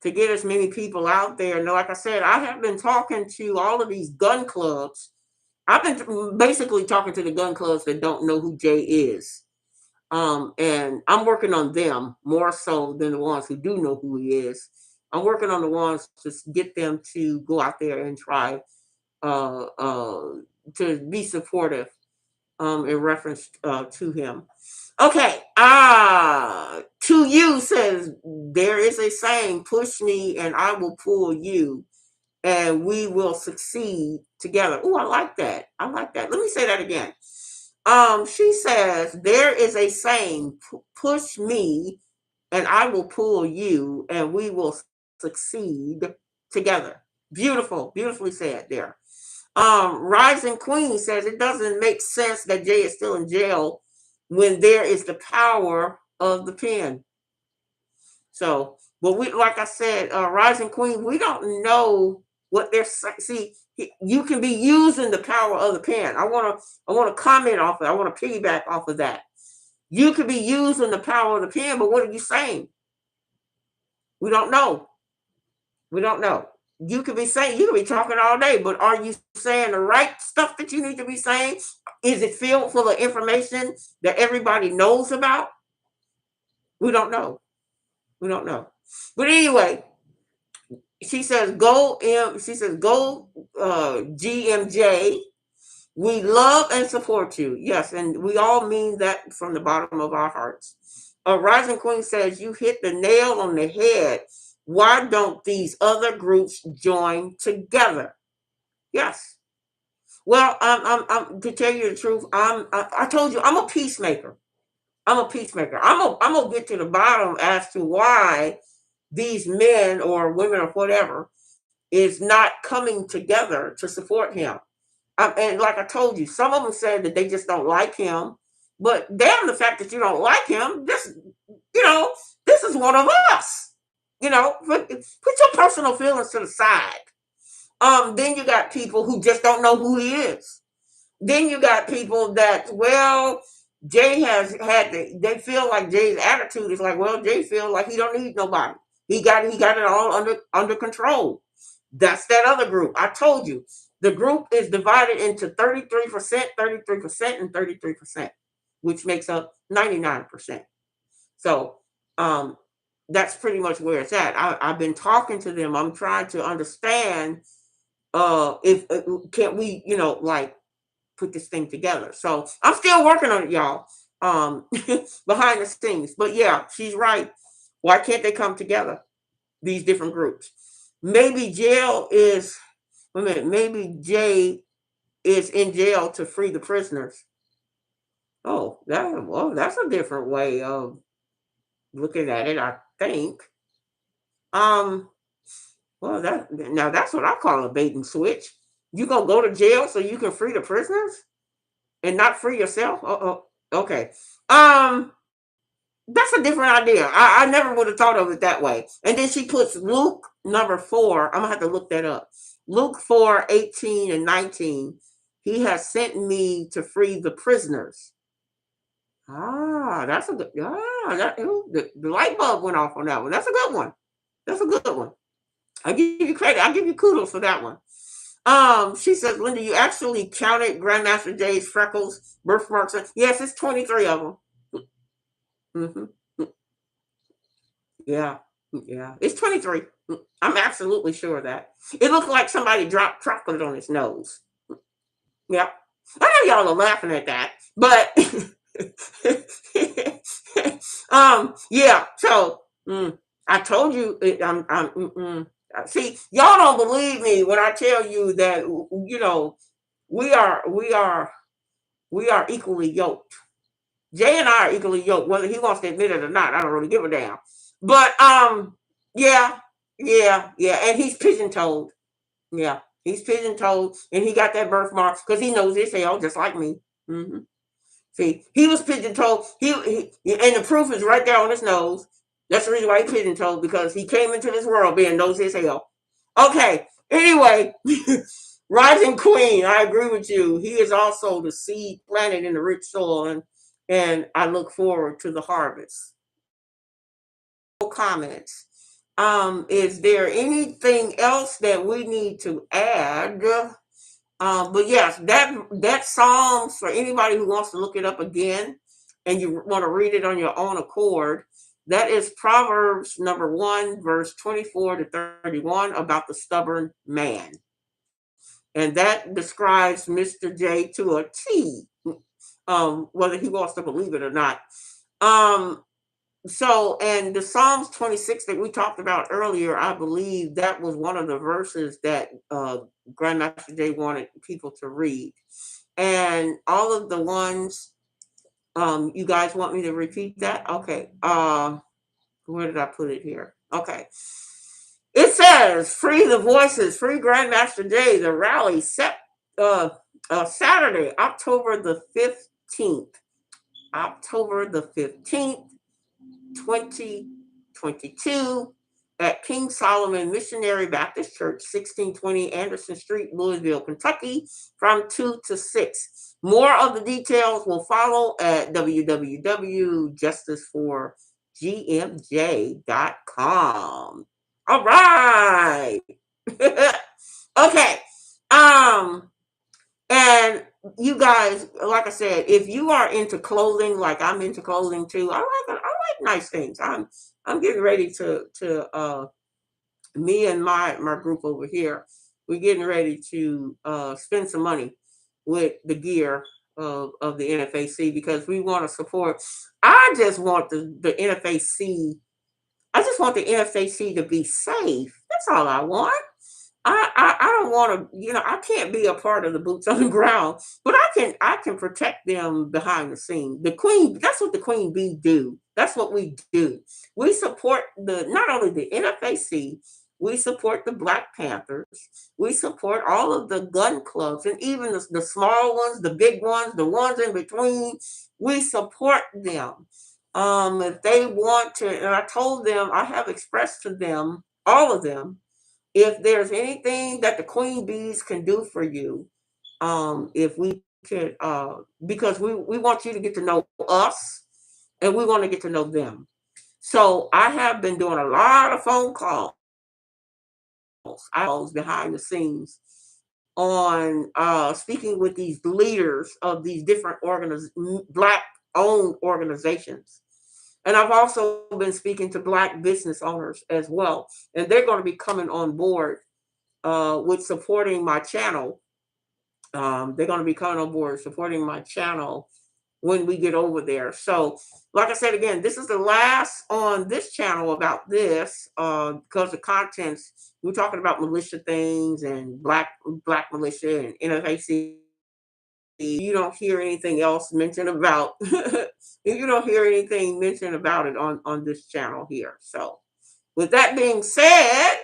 to get as many people out there. And like I said, I have been talking to all of these gun clubs. I've been basically talking to the gun clubs that don't know who Jay is. And I'm working on them more so than the ones who do know who he is. I'm working on the ones to get them to go out there and try uh, uh, to be supportive in reference to him. Okay. To you says, there is a saying, push me and I will pull you and we will succeed together. Oh, I like that. I like that. Let me say that again. She says, there is a saying, push me and I will pull you and we will succeed together. Beautiful, beautifully said there. Rising Queen says, it doesn't make sense that Jay is still in jail when there is the power of the pen. So, but we, like I said, Rising Queen, we don't know what they're. See, you can be using the power of the pen. I want to comment off of it. I want to piggyback off of that. You could be using the power of the pen, but what are you saying? We don't know. We don't know. You could be saying, you could be talking all day, but are you saying the right stuff that you need to be saying? Is it filled full of information that everybody knows about? We don't know. We don't know. But anyway, she says, go GMJ. We love and support you. Yes, and we all mean that from the bottom of our hearts. Rising Queen says, you hit the nail on the head. Why don't these other groups join together? Yes. Well, to tell you the truth, I told you, I'm a peacemaker. I'm a peacemaker. I'm gonna get to the bottom as to why these men or women or whatever is not coming together to support him. And like I told you, some of them said that they just don't like him. But damn the fact that you don't like him, this is one of us. Put your personal feelings to the side. Then you got people who just don't know who he is. Then you got people that, well, Jay has had they feel like Jay's attitude is like, well, Jay feels like he don't need nobody. He got it all under control. That's that other group. I told you. The group is divided into 33%, 33%, and 33%, which makes up 99%. So that's pretty much where it's at. I've been talking to them. I'm trying to understand if can't we, like put this thing together. So I'm still working on it, y'all. Behind the scenes. But yeah, she's right. Why can't they come together? These different groups. Maybe maybe Jay is in jail to free the prisoners. Oh, that's a different way of looking at it, I think. Um, well, that's what I call a bait and switch. You gonna go to jail so you can free the prisoners and not free yourself? Okay. Um, that's a different idea. I never would have thought of it that way. And then she puts Luke number 4. I'm gonna have to look that up. Luke 4:18 and 19. He has sent me to free the prisoners. That's a good. The light bulb went off on that one. That's a good one. That's a good one. I give you credit. I give you kudos for that one. She says, Linda, you actually counted Grandmaster Jay's freckles, birthmarks. Yes, it's 23 of them. Mm-hmm. Yeah, yeah, it's 23. I'm absolutely sure of that. It looked like somebody dropped chocolate on his nose. Yeah, I know y'all are laughing at that, but yeah. So I told you, see, y'all don't believe me when I tell you that we are we are we are equally yoked. Jay and I are equally yoked, whether he wants to admit it or not. I don't really give a damn. But yeah, yeah, and he's pigeon toed. Yeah, he's pigeon toed, and he got that birthmark because he knows his hell just like me. Mm-hmm. See, he was pigeon toed. And the proof is right there on his nose. That's the reason why he pigeon toed, because he came into this world being knows his hell. Okay. Anyway, rising queen. I agree with you. He is also the seed planted in the rich soil, and I look forward to the harvest. Comments. Is there anything else that we need to add? But yes, that Psalms, for anybody who wants to look it up again and you want to read it on your own accord, that is Proverbs number 1, verse 24 to 31 about the stubborn man. And that describes Mr. J to a T, whether he wants to believe it or not. And the Psalms 26 that we talked about earlier, I believe that was one of the verses that Grandmaster Jay wanted people to read. And all of the ones, you guys want me to repeat that? Okay. Where did I put it here? Okay. It says, free the voices, free Grandmaster Jay, the rally set Saturday, October the 15th. October the 15th. 2022 at King Solomon Missionary Baptist Church, 1620 Anderson Street, Louisville, Kentucky, from 2 to 6. More of the details will follow at www.justiceforgmj.com. All right. Okay. And you guys, like I said, if you are into clothing, like I'm into clothing too, I like nice things. I'm getting ready to me and my group over here, we're getting ready to spend some money with the gear of the NFAC, because we want to support. I just want the NFAC. I just want the NFAC to be safe. That's all I want. I don't want to, I can't be a part of the boots on the ground, but I can protect them behind the scene. The queen, that's what the queen bee do. That's what we do. We support not only the NFAC, we support the Black Panthers, we support all of the gun clubs, and even the small ones, the big ones, the ones in between. We support them. If they want to, and I told them, I have expressed to them, all of them, if there's anything that the queen bees can do for you, if we could, because we want you to get to know us, and we want to get to know them. So I have been doing a lot of phone calls. I was behind the scenes on speaking with these leaders of these different Black owned organizations. And I've also been speaking to Black business owners as well. And they're going to be coming on board with supporting my channel. They're going to be coming on board supporting my channel when we get over there. So, like I said again, this is the last on this channel about this, because the contents, we're talking about militia things and black militia and NFAC you don't hear anything else mentioned about if you don't hear anything mentioned about it on this channel here. So with that being said,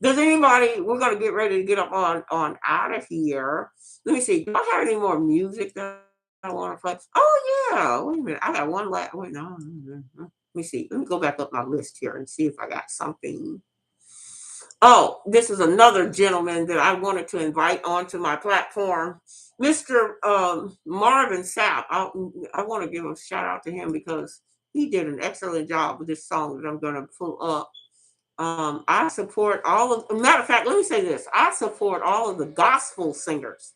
does anybody, we're going to get ready to get up on out of here. Let me see, do I have any more music that I want to play? Oh yeah, wait a minute, I got one last, wait, let me see, let me go back up my list here and see if I got something. Oh, this is another gentleman that I wanted to invite onto my platform, Mr. Marvin Sapp. I want to give a shout out to him because he did an excellent job with this song that I'm going to pull up. I support all of, matter of fact, let me say this. I support all of the gospel singers.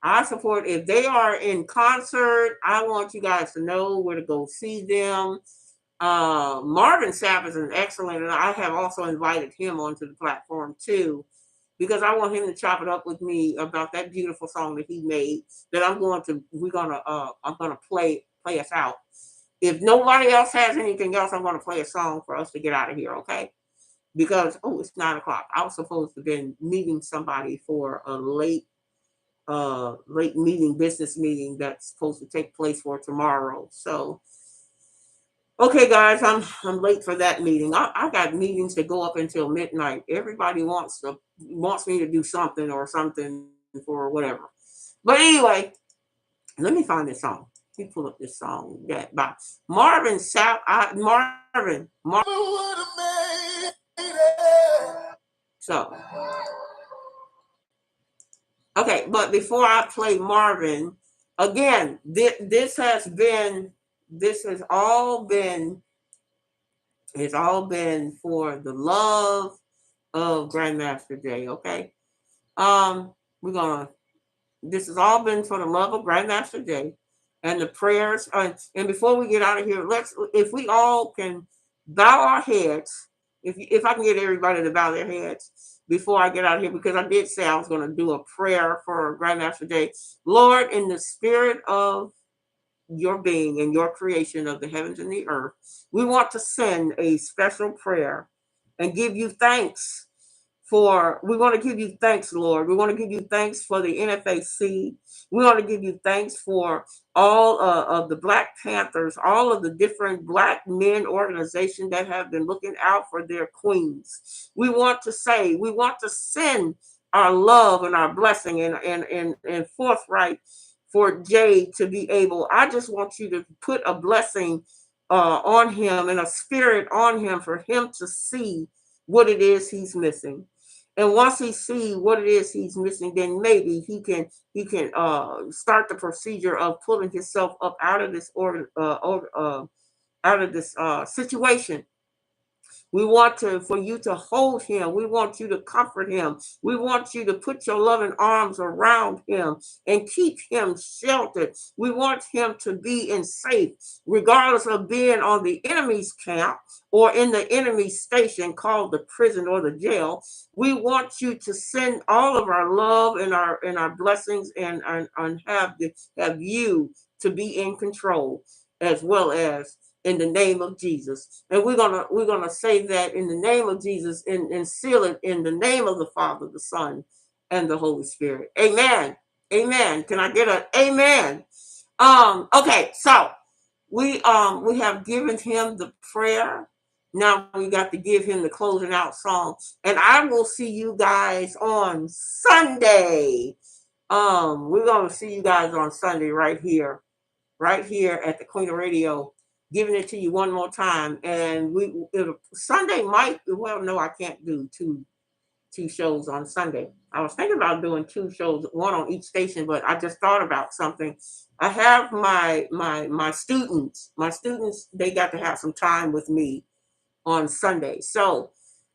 I support, if they are in concert, I want you guys to know where to go see them. Marvin Sapp is an excellent, and I have also invited him onto the platform too, because I want him to chop it up with me about that beautiful song that he made. That I'm gonna play us out. If nobody else has anything else, I'm gonna play a song for us to get out of here. Okay? Because it's 9 o'clock. I was supposed to have been meeting somebody for a late meeting, business meeting that's supposed to take place for tomorrow. So okay, guys, I'm late for that meeting. I got meetings that go up until midnight. Everybody wants me to do something or something for whatever. But anyway, let me find this song. Let me pull up this song that by Marvin Sapp. So okay, but before I play Marvin, again, this has all been it's all been for the love of Grandmaster Jay. Okay, we're gonna. This has all been for the love of Grandmaster Jay and the prayers. And before we get out of here, if we all can bow our heads, if I can get everybody to bow their heads before I get out of here, because I did say I was going to do a prayer for Grandmaster Jay. Lord, in the spirit of your being and your creation of the heavens and the earth, we want to send a special prayer and give you thanks we want to give you thanks, Lord. We want to give you thanks for the NFAC. We want to give you thanks for all of the Black Panthers, all of the different Black men organizations that have been looking out for their queens. We want to send our love and our blessing and forthright for Jay to be able. I just want you to put a blessing on him and a spirit on him for him to see what it is he's missing. And once he sees what it is he's missing, then maybe he can start the procedure of pulling himself up out of this situation. We want for you to hold him. We want you to comfort him. We want you to put your loving arms around him and keep him sheltered. We want him to be in safe, regardless of being on the enemy's camp or in the enemy's station called the prison or the jail. We want you to send all of our love and our blessings and have you to be in control, as well as in the name of Jesus. And we're gonna say that in the name of Jesus and seal it in the name of the Father, the Son, and the Holy Spirit. Amen. Amen. Can I get an amen? Okay, so we have given him the prayer. Now we got to give him the closing out song. And I will see you guys on Sunday. We're gonna see you guys on Sunday right here at the Queen of Radio, giving it to you one more time. And Sunday might, well, no, I can't do two shows on Sunday. I was thinking about doing two shows, one on each station, but I just thought about something. I have my students. My students, they got to have some time with me on Sunday. So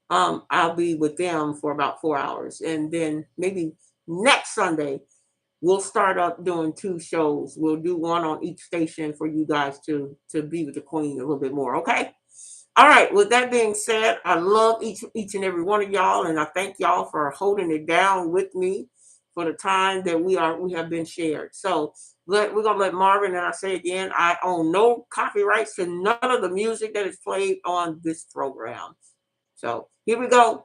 I'll be with them for about 4 hours. And then maybe next Sunday, we'll start up doing two shows. We'll do one on each station for you guys to be with the Queen a little bit more. Okay. All right. With that being said, I love each and every one of y'all, and I thank y'all for holding it down with me for the time that we have been shared. So we're gonna let Marvin, and I say again, I own no copyrights to none of the music that is played on this program. So here we go.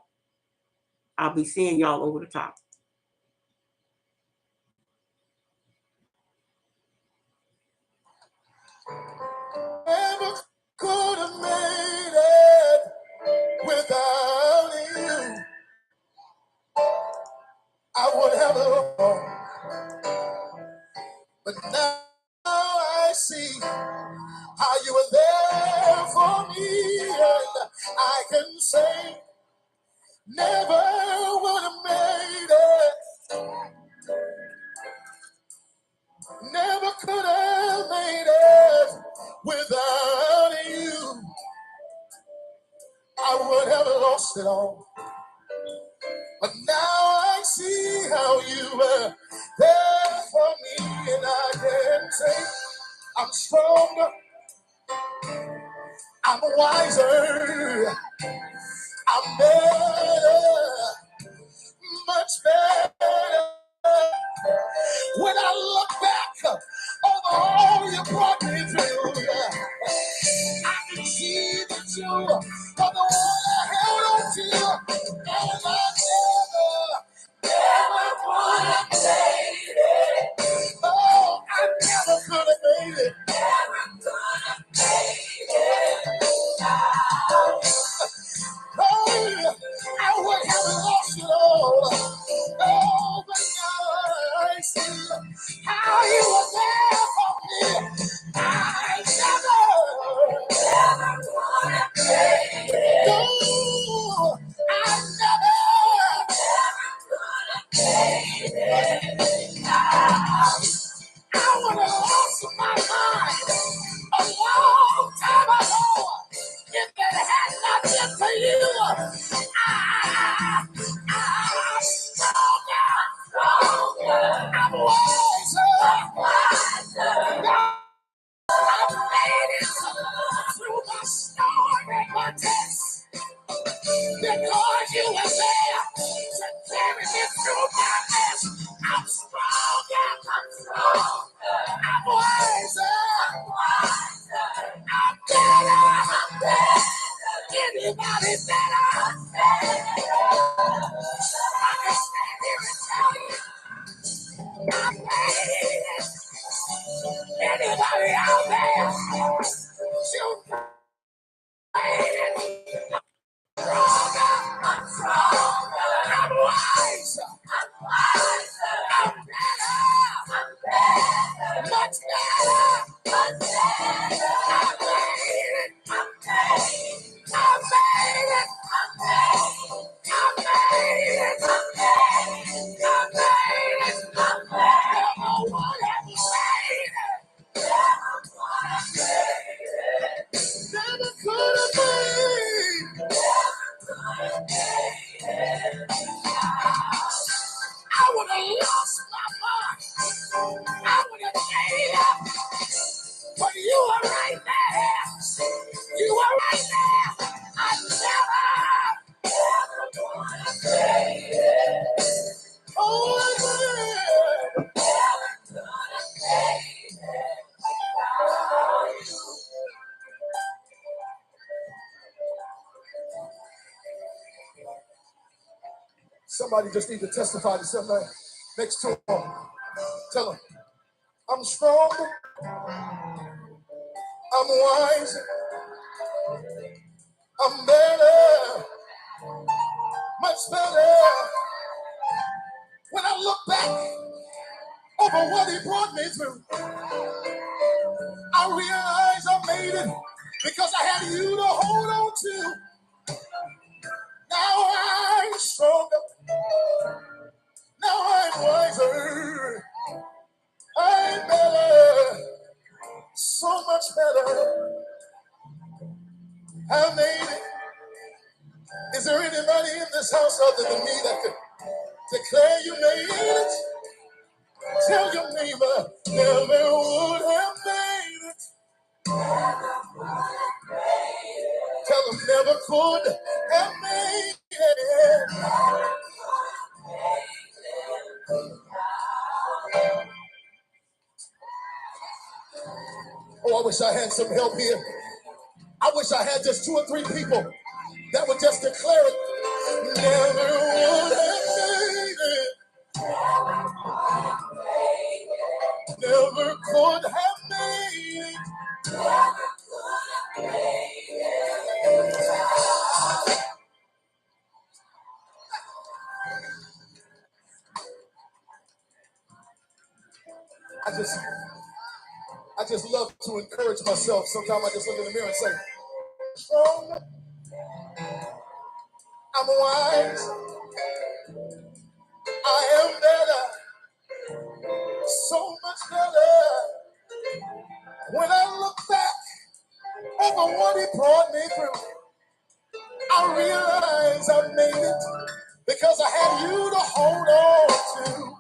I'll be seeing y'all over the top. how you were there for me, and I can say never would have made it, never could have made it without you. I would have lost it all, but now I see how you were there for me, and I can say I'm stronger, I'm wiser, I'm better, much better. When I look back over all you brought me through, I can see that you are the one I held on to, and I never would have made it. Oh, I never could have made it. Never could have made it. Oh, I would have lost it all. Oh, but now I see how you were there for me. I never would have made it. No, I never would have made it. I would have lost my mind a long time ago if it had not been for you. I'm stronger, I'm wiser. I made it through my storm and my test because you were there to carry me through my mess. I'm stronger, I'm wiser, I'm better. Anybody better? I can stand here and tell you I made it. Anybody out there? You made it. I'm stronger. I'm wiser. I'm better. Much better. I made it. I made it. I made it. I made it. Never would have made it. Never could have made it. I would have lost my mind. I would have gave up. But you were right there. You were right there. I never would have made it. Oh, I never could have made it without you. Somebody just need to testify to somebody next to them. Tell them, I'm strong, I'm wise, I'm better, much better. When I look back over what he brought me through, I realize I made it because I had you to hold on to. Now I'm stronger, now I'm wiser, I'm better, so much better. I made it. Is there anybody in this house other than me that could declare you made it? Tell your neighbor, never would have made it. Tell them never could have made it. Oh, I wish I had some help here. I wish I had just 2 or 3 people that would just declare it. Never would have made it. Never could have made it. I just love to to encourage myself. Sometimes I just look in the mirror and say, strong, I'm wise, I am better, so much better. When I look back over what he brought me through, I realize I made it because I had you to hold on to.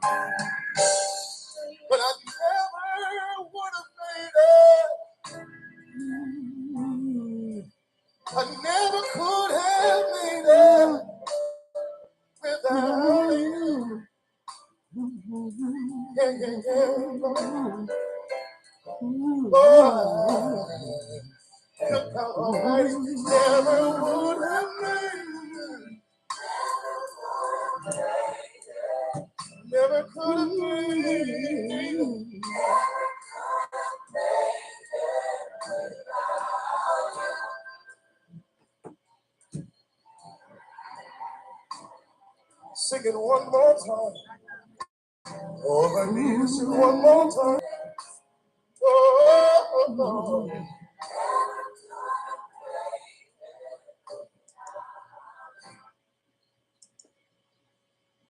But I never would have made it. I never could have made it without you. Yeah, yeah, yeah. Oh, I never would have made it. Never could have made it. Sing it one more time. All I need is you one more time. Oh, oh, oh.